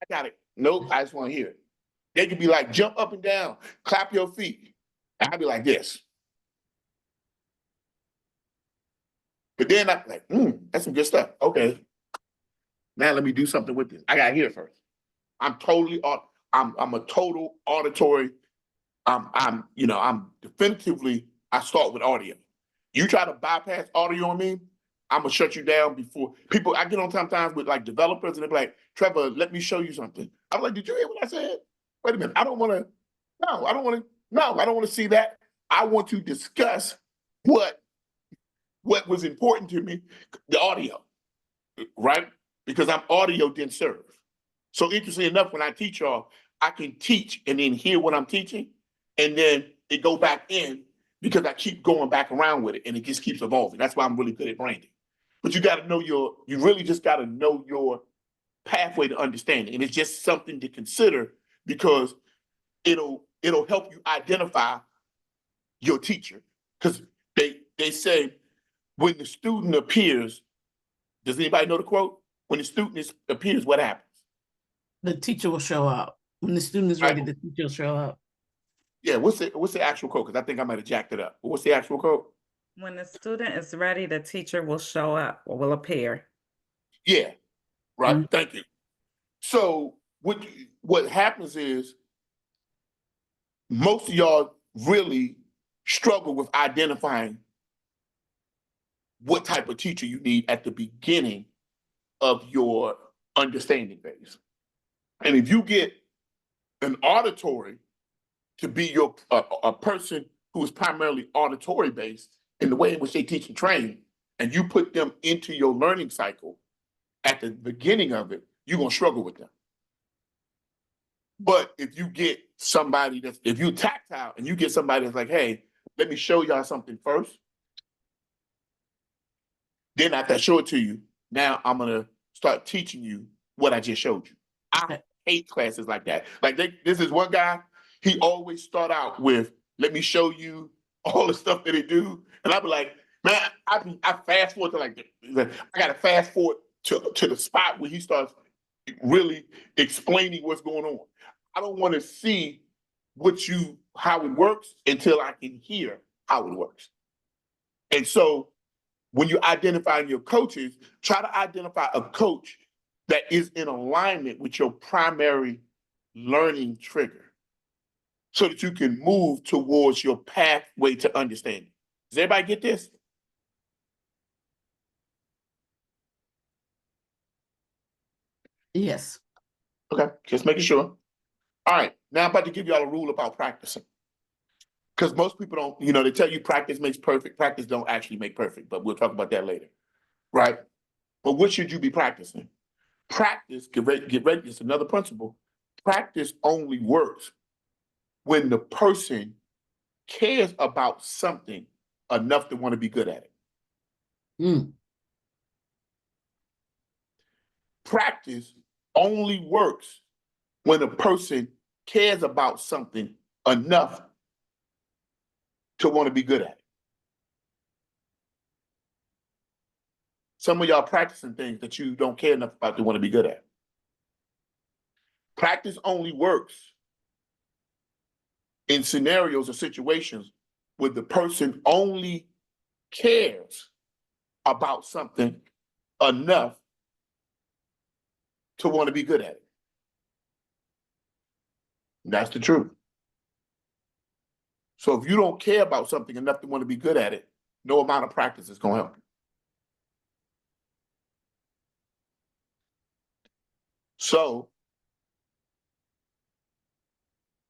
C: I got it. Nope, I just want to hear it. They could be like, jump up and down, clap your feet. And I'd be like this. But then I'm like, that's some good stuff. Okay. Now let me do something with this. I got to hear it first. I'm a total auditory. I'm definitively, I start with audio. You try to bypass audio on me, I'm gonna shut you down before people. I get on sometimes with like developers and they're like, Trevor, let me show you something. I'm like, did you hear what I said? Wait a minute. I don't want to see that. I want to discuss what was important to me, the audio, right? Because I'm audio then serve. So interestingly enough, when I teach y'all, I can teach and then hear what I'm teaching, and then it go back in because I keep going back around with it, and it just keeps evolving. That's why I'm really good at branding. But you got to know you really just got to know your pathway to understanding, and it's just something to consider because it'll help you identify your teacher. Because they say when the student appears, does anybody know the quote? When the student appears, what happens?
G: The teacher will show up. When the student is ready, the teacher will show up.
C: Yeah, what's the actual quote? Because I think I might have jacked it up. But what's the actual quote?
I: When the student is ready, the teacher will show up or will appear.
C: Yeah, right. Thank you. So what happens is most of y'all really struggle with identifying what type of teacher you need at the beginning of your understanding phase. And if you get an auditory to be a person who is primarily auditory based in the way in which they teach and train, and you put them into your learning cycle at the beginning of it, you're gonna struggle with them. But if you get somebody if you're tactile and you get somebody that's like, hey, let me show y'all something first, then after I show it to you, now I'm gonna start teaching you what I just showed you. I hate classes like that. Like this is one guy, he always start out with, let me show you all the stuff that they do. And I'd be like, man, I fast forward to I gotta fast forward to the spot where he starts really explaining what's going on. I don't want to see how it works until I can hear how it works. And so when you're identifying your coaches, try to identify a coach that is in alignment with your primary learning trigger so that you can move towards your pathway to understanding. Does everybody get this?
G: Yes.
C: Okay, just making sure. All right, now I'm about to give y'all a rule about practicing. Because most people don't, they tell you practice makes perfect. Practice don't actually make perfect, but we'll talk about that later, right? But what should you be practicing? Practice, get ready, it's another principle. Practice only works when the person cares about something enough to want to be good at it. Practice only works when a person cares about something enough to want to be good at it. Some of y'all practicing things that you don't care enough about to want to be good at. Practice only works in scenarios or situations where the person only cares about something enough to want to be good at it. That's the truth. So if you don't care about something enough to want to be good at it, no amount of practice is going to help you. So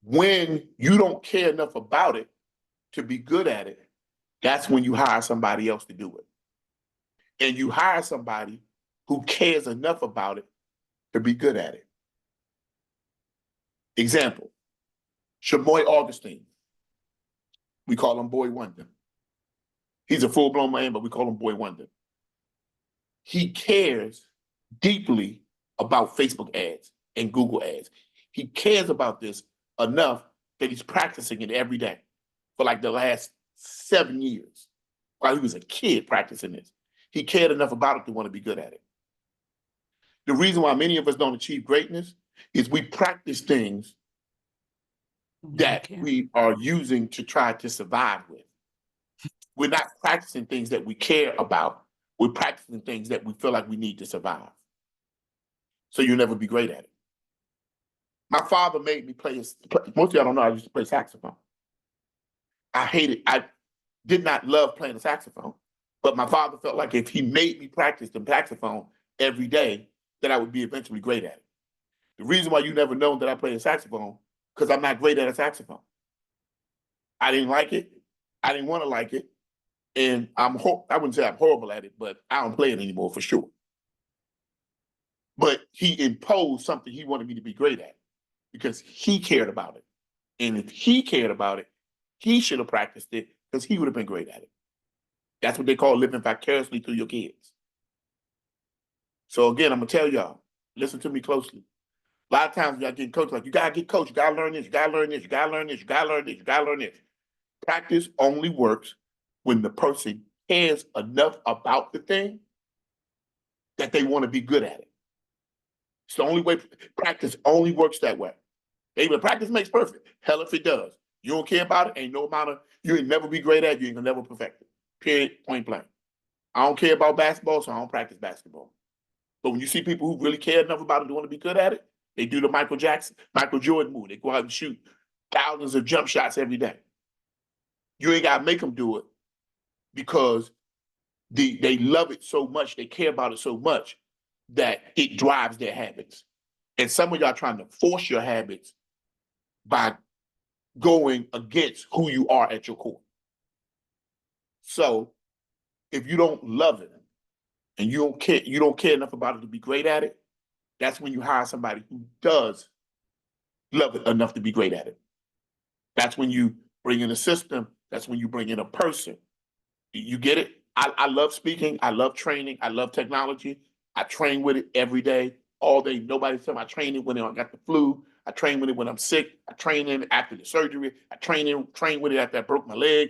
C: when you don't care enough about it to be good at it, that's when you hire somebody else to do it. And you hire somebody who cares enough about it to be good at it. Example, Shamoy Augustine. We call him Boy Wonder. He's a full-blown man, but we call him Boy Wonder. He cares deeply about Facebook ads and Google ads. He cares about this enough that he's practicing it every day for like the last 7 years, while he was a kid practicing this. He cared enough about it to want to be good at it. The reason why many of us don't achieve greatness is we practice things that we are using to try to survive with. We're not practicing things that we care about. We're practicing things that we feel like we need to survive. So you'll never be great at it. My father made me play, most of y'all don't know, I used to play saxophone. I did not love playing the saxophone, but my father felt like if he made me practice the saxophone every day, that I would be eventually great at it. The reason why you never know that I play a saxophone, because I'm not great at a saxophone. I didn't like it. I didn't want to like it. And I wouldn't say I'm horrible at it, but I don't play it anymore for sure. But he imposed something he wanted me to be great at because he cared about it. And if he cared about it, he should have practiced it because he would have been great at it. That's what they call living vicariously through your kids. So again, I'm gonna tell y'all, listen to me closely. A lot of times y'all get coached like, you gotta get coached, you gotta learn this, you gotta learn this, you gotta learn this, you gotta learn this, you gotta learn this. Practice only works when the person cares enough about the thing that they want to be good at it. It's the only way. Practice only works that way. Even practice makes perfect. Hell if it does. You don't care about it, ain't no amount of, you ain't never be great at it, you ain't gonna never perfect it. Period, point blank. I don't care about basketball, so I don't practice basketball. But when you see people who really care enough about it and want to be good at it, they do the Michael Jordan move. They go out and shoot thousands of jump shots every day. You ain't gotta make them do it because they love it so much, they care about it so much that it drives their habits. And some of y'all trying to force your habits by going against who you are at your core. So if you don't love it and you don't care enough about it to be great at it, that's when you hire somebody who does love it enough to be great at it. That's when you bring in a system. That's when you bring in a person. You get it? I love speaking. I love training. I love technology. I train with it every day, all day. Nobody's telling me I train it when I got the flu. I train with it when I'm sick. I train in after the surgery. I train with it after I broke my leg.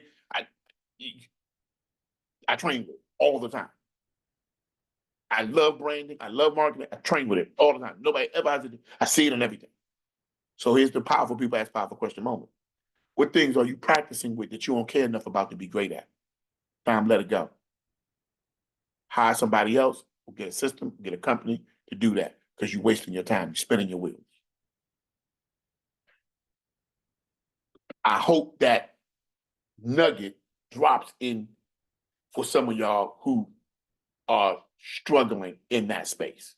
C: I train with it all the time. I love branding. I love marketing. I train with it all the time. Nobody ever has it. I see it in everything. So here's the powerful people ask powerful question moment. What things are you practicing with that you don't care enough about to be great at? Time, let it go. Hire somebody else, or get a system, get a company to do that because you're wasting your time. You're spinning your wheels. I hope that nugget drops in for some of y'all who are struggling in that space,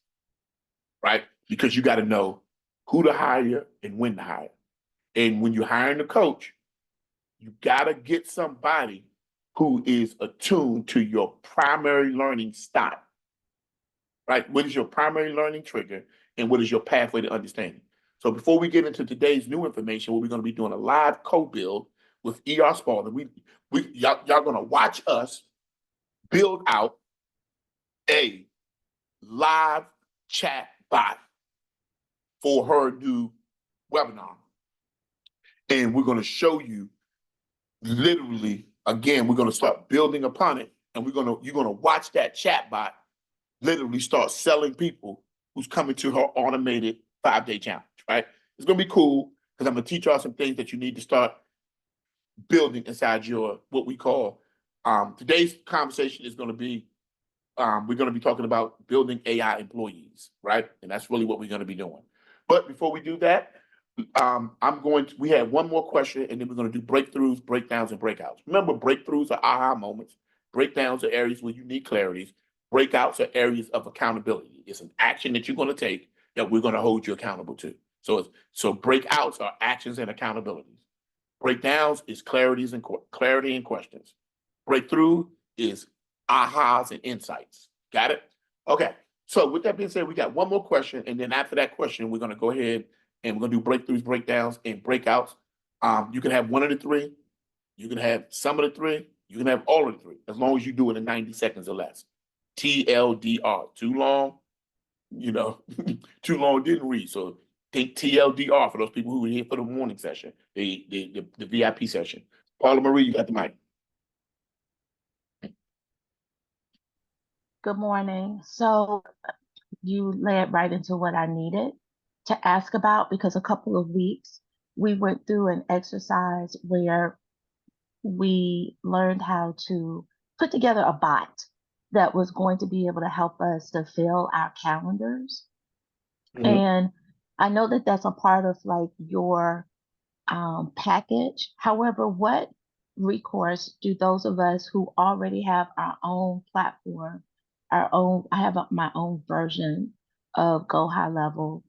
C: right? Because you got to know who to hire and when to hire. And when you're hiring a coach, you got to get somebody who is attuned to your primary learning style, right? What is your primary learning trigger and what is your pathway to understanding? So before we get into today's new information, we're going to be doing a live co-build with E.R. Spalding. Y'all going to watch us build out a live chat bot for her new webinar. And we're going to show you literally, again, we're going to start building upon it. And you're going to watch that chat bot literally start selling people who's coming to her automated 5-day challenge, right? It's going to be cool because I'm going to teach y'all some things that you need to start building inside your, what we call, today's conversation is going to be we're going to be talking about building AI employees, right? And that's really what we're going to be doing. But before we do that, we have one more question, and then we're going to do breakthroughs, breakdowns, and breakouts. Remember, breakthroughs are aha moments. Breakdowns are areas where you need clarity. Breakouts are areas of accountability. It's an action that you're going to take that we're going to hold you accountable to. So breakouts are actions and accountabilities. Breakdowns is clarity and questions. Breakthrough is ahas and insights. Got it? Okay. So with that being said, we got one more question, and then after that question, we're going to go ahead and we're going to do breakthroughs, breakdowns, and breakouts. You can have one of the three. You can have some of the three. You can have all of the three, as long as you do it in 90 seconds or less. TLDR. Too long, too long didn't read. So think TLDR for those people who are here for the morning session, the VIP session. Paula Marie, you got the mic.
J: Good morning. So you led right into what I needed to ask about, because a couple of weeks we went through an exercise where we learned how to put together a bot that was going to be able to help us to fill our calendars.
C: Mhm.
J: And I know that that's a part of like your package. However, what recourse do those of us who already have our own platform, I have my own version of Go High Level,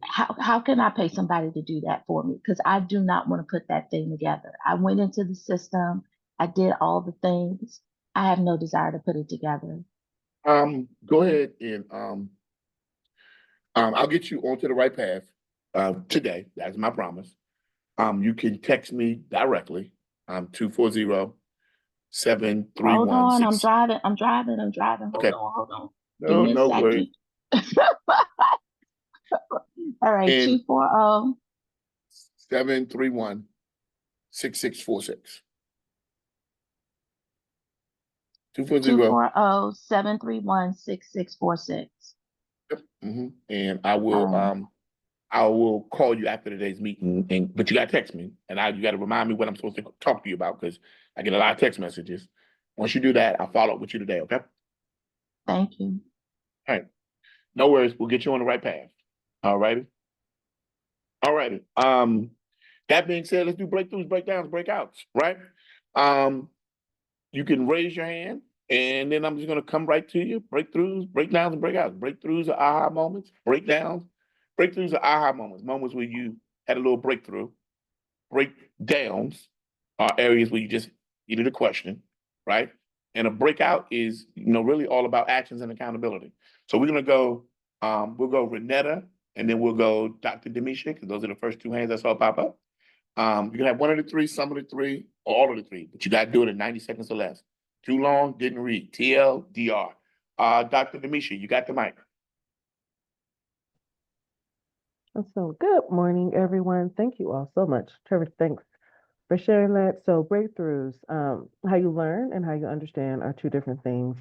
J: how can I pay somebody to do that for me? Because I do not want to put that thing together. I went into the system, I did all the things. I have no desire to put it together.
C: Go ahead and I'll get you onto the right path today. That's my promise. You can text me directly. 240-731.
J: Hold on, I'm driving.
C: Okay.
J: Hold on. Give
C: No,
J: me a
C: no
J: second.
C: worries.
J: All right,
C: And
J: 240.
C: 731-6646. 240.
J: 240-731-6646.
C: And I will call you after today's meeting, but you got to text me, and you got to remind me what I'm supposed to talk to you about, because I get a lot of text messages. Once you do that, I'll follow up with you today. Okay.
J: Thank you.
C: All right. No worries. We'll get you on the right path. All righty. All righty. That being said, let's do breakthroughs, breakdowns, breakouts, right? You can raise your hand, and then I'm just going to come right to you. Breakthroughs, breakdowns, and breakouts. Breakthroughs are aha moments. Breakdowns. Breakthroughs are aha moments. Moments where you had a little breakthrough. Breakdowns are areas where you just needed a question, right? And a breakout is, really all about actions and accountability. So we're going to go, we'll go Renetta, and then we'll go Dr. Demisha, because those are the first two hands I saw pop up. You can have one of the three, some of the three, or all of the three, but you got to do it in 90 seconds or less. Too long, didn't read. TLDR. Dr. Demisha, you got the mic.
K: So good morning, everyone. Thank you all so much. Trevor, thanks for sharing that. So breakthroughs, how you learn and how you understand are two different things.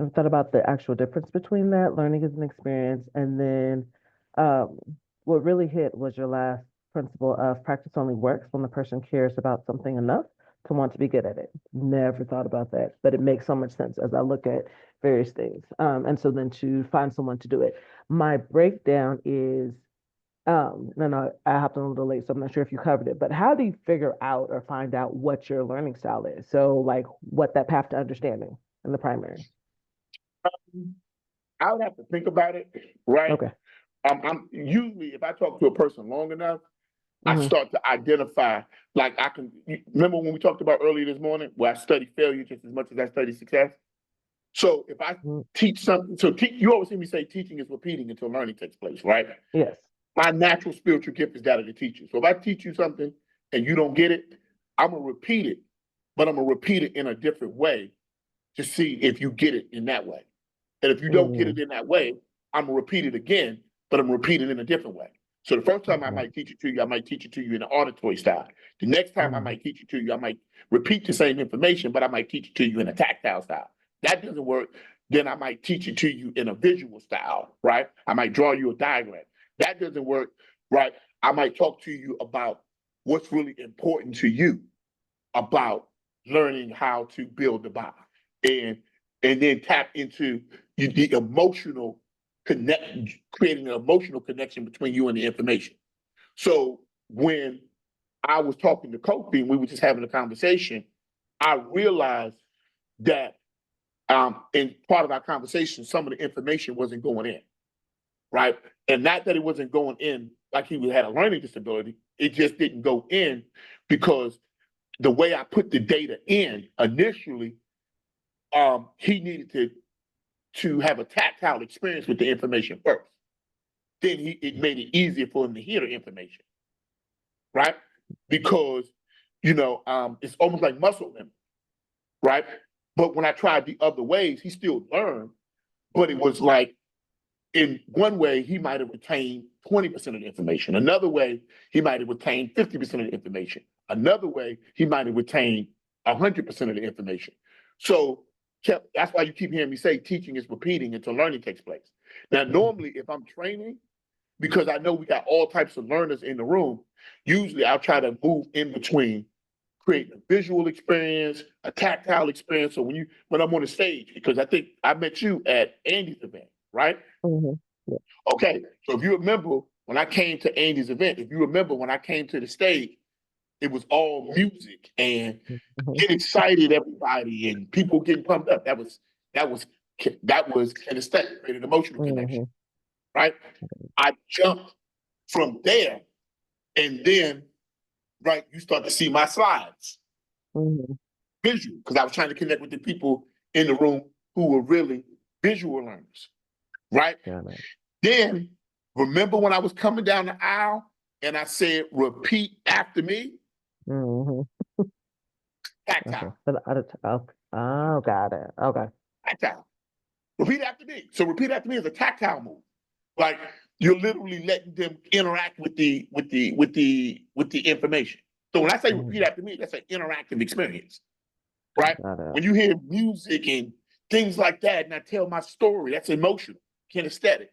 K: I've thought about the actual difference between that. Learning is an experience. And then what really hit was your last principle of practice only works when the person cares about something enough to want to be good at it. Never thought about that, but it makes so much sense as I look at various things. And so then to find someone to do it. My breakdown is, no, I hopped on a little late, so I'm not sure if you covered it, but how do you figure out or find out what your learning style is? So like what that path to understanding in the primary?
C: I would have to think about it, right?
K: Okay.
C: I'm usually, if I talk to a person long enough, I start to identify, like remember when we talked about earlier this morning, where I study failure just as much as I study success? So if I teach something, you always hear me say teaching is repeating until learning takes place, right?
K: Yes.
C: My natural spiritual gift is that of the teacher. So if I teach you something and you don't get it, I'm going to repeat it, but I'm going to repeat it in a different way to see if you get it in that way. And if you don't get it in that way, I'm going to repeat it again, but I'm repeating it in a different way. So the first time I might teach it to you, I might teach it to you in an auditory style. The next time I might teach it to you, I might repeat the same information, but I might teach it to you in a tactile style. That doesn't work. Then I might teach it to you in a visual style, right? I might draw you a diagram. That doesn't work, right? I might talk to you about what's really important to you about learning how to build the bot. And and then tap into the emotional creating an emotional connection between you and the information. So when I was talking to Kofi and we were just having a conversation, I realized that in part of our conversation, some of the information wasn't going in, right? And not that it wasn't going in like he had a learning disability, it just didn't go in because the way I put the data in initially, he needed to have a tactile experience with the information first. Then it made it easier for him to hear the information, right? Because, it's almost like muscle memory, right? But when I tried the other ways, he still learned, but it was like, in one way, he might have retained 20% of the information. Another way, he might have retained 50% of the information. Another way, he might have retained 100% of the information. So that's why you keep hearing me say teaching is repeating until learning takes place. Now, normally, if I'm training, because I know we got all types of learners in the room, usually I'll try to move in between creating a visual experience, a tactile experience. So when I'm on the stage, because I think I met you at Andy's event, right?
K: Mm-hmm. Yeah.
C: Okay, so if you remember when I came to Andy's event, if you remember when I came to the stage, it was all music and get excited, everybody, and people getting pumped up. That was kinesthetic, created emotional connection, right? I jumped from there, and then, right, you start to see my slides, visual, because I was trying to connect with the people in the room who were really visual learners, right? Then, remember when I was coming down the aisle and I said, repeat after me? Tactile.
K: Oh, got it. Okay.
C: Tactile. Repeat after me. So repeat after me is a tactile move. Like you're literally letting them interact with the information. So when I say repeat after me, that's an interactive experience, right? When you hear music and things like that, and I tell my story, that's emotional, kinesthetic,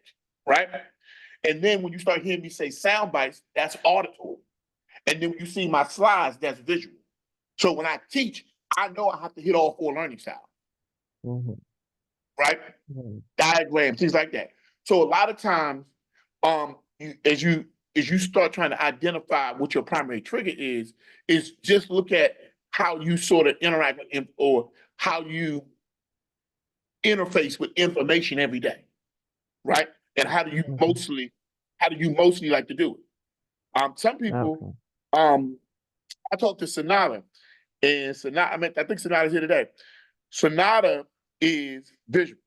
C: right? And then when you start hearing me say sound bites, that's auditory. And then when you see my slides, that's visual. So when I teach, I know I have to hit all 4 learning styles, right? Diagrams, things like that. So a lot of times, as you start trying to identify what your primary trigger is just look at how you sort of interact with or how you interface with information every day, right? And how do you mostly like to do it? Some people, I talked to Sonata, and Sonata, I think Sonata's here today. Sonata is visual.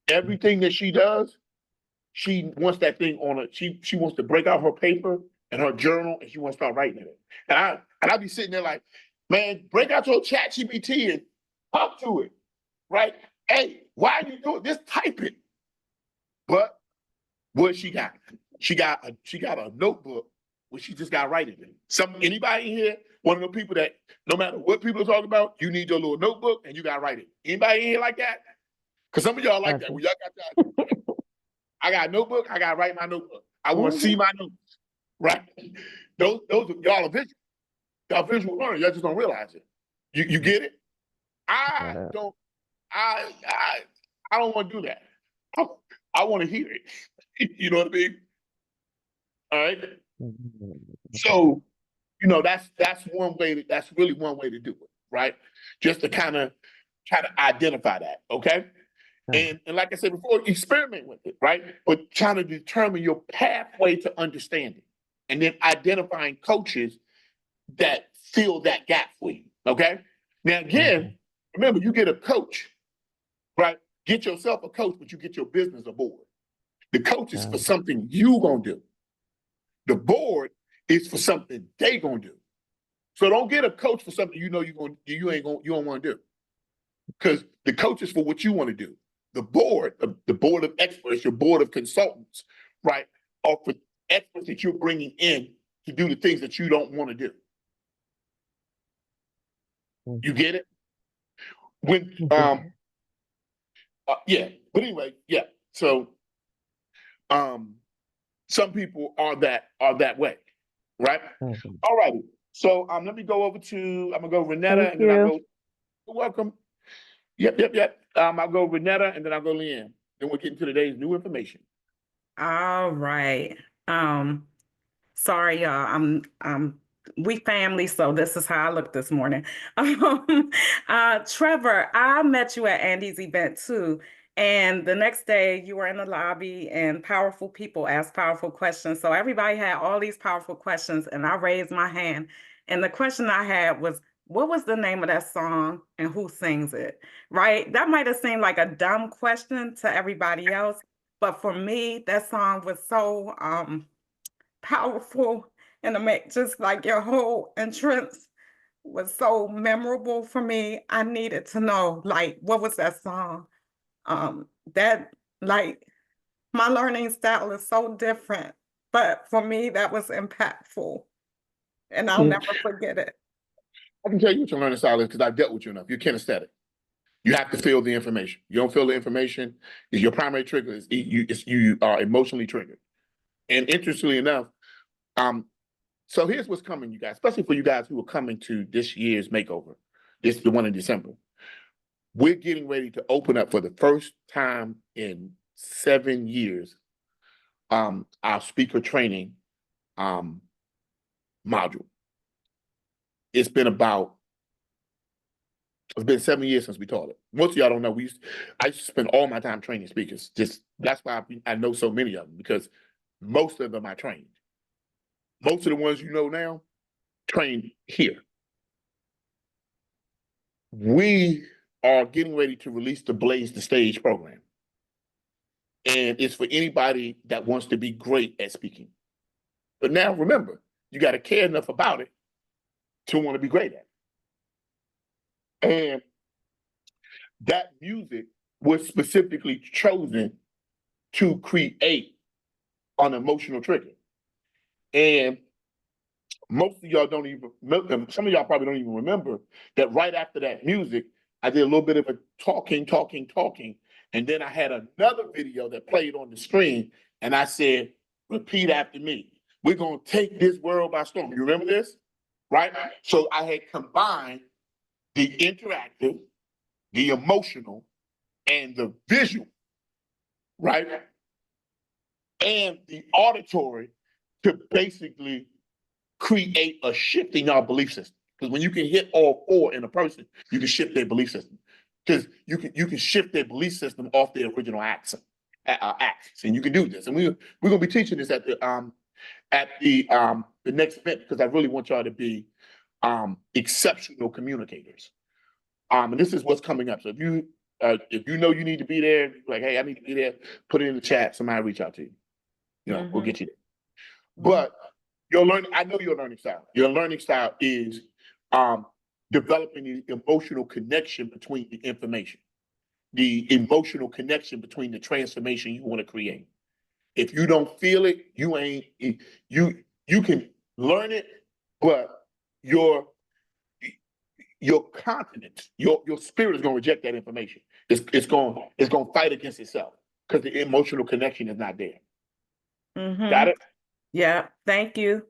C: Everything that she does, she wants that thing on it. She wants to break out her paper and her journal, and she wants to start writing in it. And I be sitting there like, man, break out your ChatGPT and talk to it, right? Hey, why are you doing this? Type it. But what she got? She got a notebook where she just got writing in. Anybody in here, one of the people that no matter what people are talking about, you need your little notebook and you got to write it. Anybody in here like that? Because some of y'all like that. Well, y'all got that. I got a notebook. I got to write my notebook. I want to see my notes, right? Those y'all are visual. Y'all visual learners. Y'all just don't realize it. You get it? I don't want to do that. I want to hear it. You know what I mean? All right. So, that's one way. That's really one way to do it, right? Just to kind of try to identify that. Okay. And like I said before, experiment with it, right? But trying to determine your pathway to understanding, and then identifying coaches that fill that gap for you. Okay. Now again, remember, you get a coach, right? Get yourself a coach, but you get your business aboard. The coach is for something you gonna do. The board is for something they gonna do. So don't get a coach for something you don't want to do. Because the coach is for what you want to do. The board of experts, your board of consultants, right, are for experts that you're bringing in to do the things that you don't want to do. You get it? Yeah. But anyway, yeah. So, some people are that way, right? All righty. So, let me go over to. I'm gonna go Renetta, and then I go. You're welcome. Yep. I'll go Renetta and then I'll go Leanne. Then we'll get into today's new information.
I: All right. Sorry, y'all. We family, so this is how I look this morning. Trevor, I met you at Andy's event too. And the next day you were in the lobby and powerful people asked powerful questions. So everybody had all these powerful questions and I raised my hand. And the question I had was, what was the name of that song and who sings it? Right? That might have seemed like a dumb question to everybody else, but for me, that song was so powerful, and just like your whole entrance was so memorable for me. I needed to know, like, what was that song? That, like, my learning style is so different, but for me, that was impactful, and I'll never forget it.
C: I can tell you what your learning style is because I've dealt with you enough. You're kinesthetic. You have to feel the information. You don't feel the information, is your primary trigger. You are emotionally triggered. And interestingly enough, so here's what's coming, you guys, especially for you guys who are coming to this year's makeover. This is the one in December. We're getting ready to open up for the first time in 7 years, our speaker training module. It's been 7 years since we taught it. Most of y'all don't know. I used to spend all my time training speakers. That's why I know so many of them, because most of them I trained. Most of the ones you know now, trained here. We are getting ready to release the Blaze the Stage program. And it's for anybody that wants to be great at speaking. But now remember, you got to care enough about it to want to be great at it. And that music was specifically chosen to create an emotional trigger. And most of y'all don't even, some of y'all probably don't even remember that right after that music, I did a little bit of a talking. And then I had another video that played on the screen and I said, repeat after me. We're going to take this world by storm. You remember this? Right? So I had combined the interactive, the emotional, and the visual, right? And the auditory to basically create a shift in our belief system. Because when you can hit all four in a person, you can shift their belief system. Because you can shift their belief system off their original axis. And you can do this. And we're gonna be teaching this at the next event, because I really want y'all to be exceptional communicators. And this is what's coming up. So if you know you need to be there, like, hey, I need to be there, put it in the chat. Somebody reach out to you. We'll get you there. But I know your learning style. Your learning style is developing the emotional connection between the information, the emotional connection between the transformation you want to create. If you don't feel it, you can learn it, but your continence, your spirit is going to reject that information. It's going to fight against itself because the emotional connection is not there. Got it?
I: Yeah. Thank you.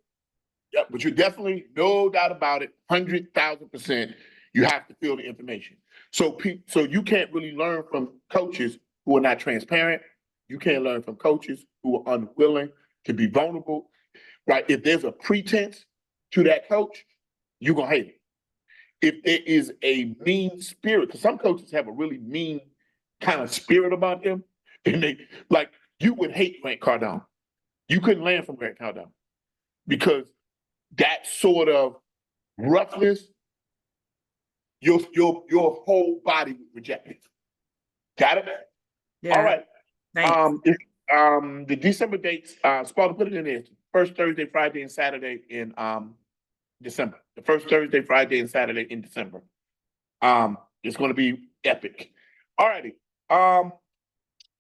C: Yeah, but you're definitely, no doubt about it, 100,000%, you have to feel the information. So you can't really learn from coaches who are not transparent. You can't learn from coaches who are unwilling to be vulnerable, right? If there's a pretense to that coach, you're going to hate it. If there is a mean spirit, because some coaches have a really mean kind of spirit about them, and you would hate Grant Cardone. You couldn't learn from Grant Cardone because that sort of roughness, your whole body would reject it. Got it?
I: Yeah.
C: All right.
I: Thanks.
C: The December dates, Sparta, put it in there. First Thursday, Friday, and Saturday in December. The first Thursday, Friday, and Saturday in December. It's going to be epic. All righty.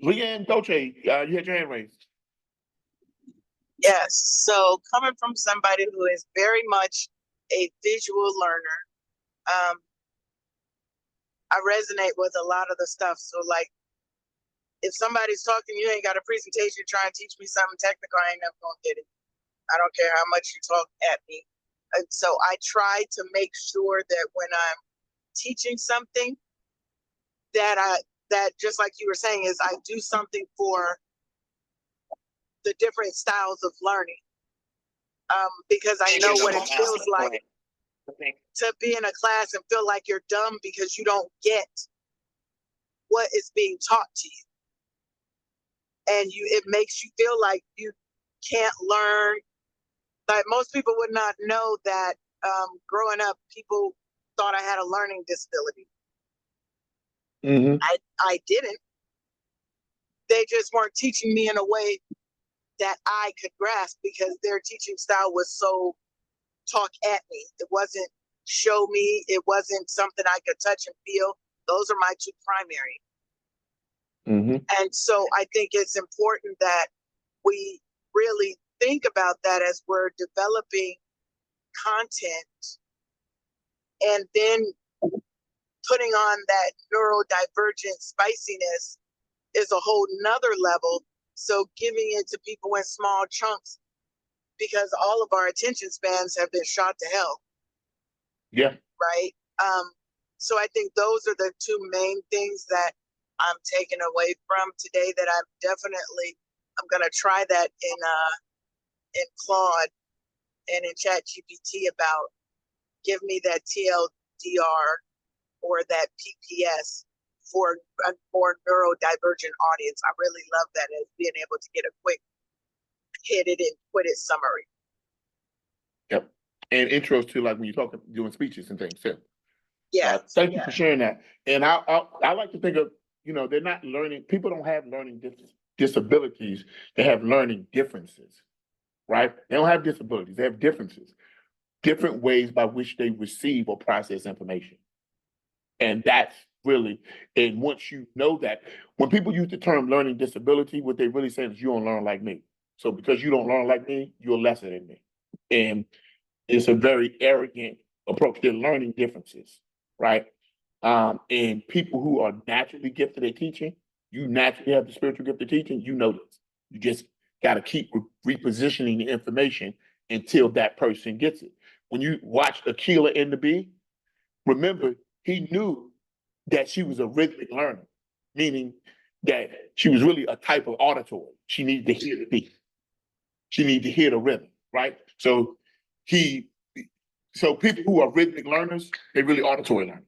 C: Leanne Dolce, you had your hand raised.
F: Yes. So coming from somebody who is very much a visual learner, I resonate with a lot of the stuff. So like, if somebody's talking, you ain't got a presentation, trying to teach me something technical, I ain't never gonna get it. I don't care how much you talk at me. And so I try to make sure that when I'm teaching something, that just like you were saying is I do something for the different styles of learning. Because I know what it feels like to be in a class and feel like you're dumb because you don't get what is being taught to you. And it makes you feel like you can't learn. Like most people would not know that growing up, people thought I had a learning disability. I didn't. They just weren't teaching me in a way that I could grasp because their teaching style was so talk at me. It wasn't show me. It wasn't something I could touch and feel. Those are my two primary. And so I think it's important that we really think about that as we're developing content and then putting on that neurodivergent spiciness is a whole nother level. So giving it to people in small chunks because all of our attention spans have been shot to hell.
C: Yeah.
F: Right. So I think those are the two main things that I'm taking away from today that I'm going to try that in Claude and in ChatGPT about give me that TLDR or that PPS for a more neurodivergent audience. I really love that as being able to get a quick hit it and quit it summary.
C: Yep. And intros to like when you're doing speeches and things too.
F: Yeah.
C: Thank you for sharing that. And I like to think of, they're not learning, people don't have learning disabilities, they have learning differences, right? They don't have disabilities, they have differences, different ways by which they receive or process information. And that's really, and once you know that, when people use the term learning disability, what they really saying is you don't learn like me. So because you don't learn like me, you're lesser than me. And it's a very arrogant approach to learning differences, right? And people who are naturally gifted at teaching, you naturally have the spiritual gift of teaching, you know this. You just got to keep repositioning the information until that person gets it. When you watch Akilah and the Bee, remember, he knew that she was a rhythmic learner, meaning that she was really a type of auditory. She needed to hear the beat. She needed to hear the rhythm, right? So people who are rhythmic learners, they really auditory learners,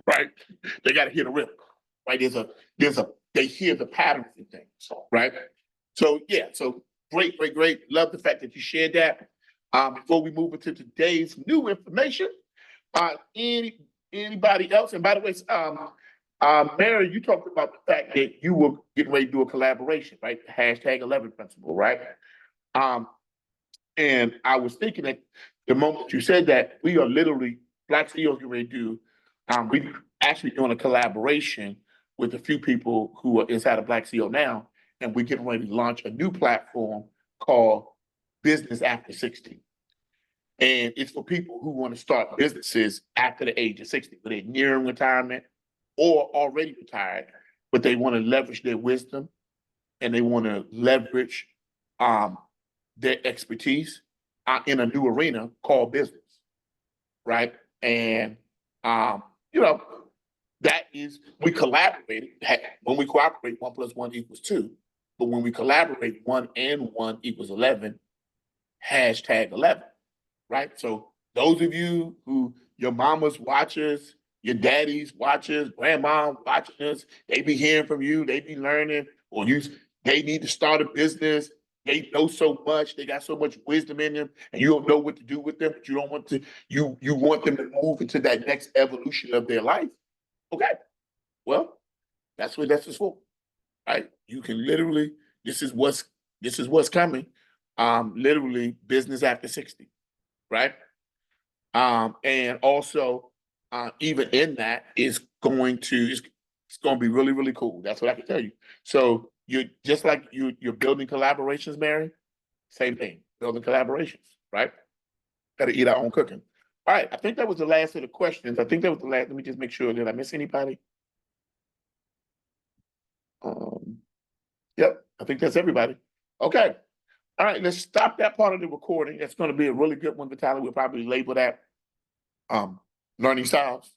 C: right? They got to hear the rhythm, right? They hear the patterns and things, right? So yeah, so great. Love the fact that you shared that. Before we move into today's new information, anybody else? And by the way, Mary, you talked about the fact that you were getting ready to do a collaboration, right? The #11 principle, right? And I was thinking that the moment you said that, we are literally, Black CEOs getting ready to do, we actually doing a collaboration with a few people who are inside of Black CEO now, and we're getting ready to launch a new platform called Business After 60. And it's for people who want to start businesses after the age of 60, but they're nearing retirement or already retired, but they want to leverage their wisdom and they want to leverage their expertise in a new arena called business, right? And, that is, we collaborated. When we cooperate, 1 + 1 = 2. But when we collaborate, 1 and 1 = 11, #11. Right? So those of you who your mama's watchers, your daddy's watchers, grandma watching us, they be hearing from you, they be learning, or they need to start a business, they know so much, they got so much wisdom in them, and you don't know what to do with them, but you don't want to, you want them to move into that next evolution of their life. Okay. Well, that's what that's for. Right? You can literally, this is what's coming. Literally Business After 60. Right? And also, even in that it's going to be really, really cool. That's what I can tell you. So you're just like you're building collaborations, Mary, same thing, building collaborations, right? Got to eat our own cooking. All right, I think that was the last of the questions. I think that was the last. Let me just make sure. Did I miss anybody? Yep, I think that's everybody. Okay. All right, let's stop that part of the recording. It's going to be a really good one, Vitaly. We'll probably label that learning styles.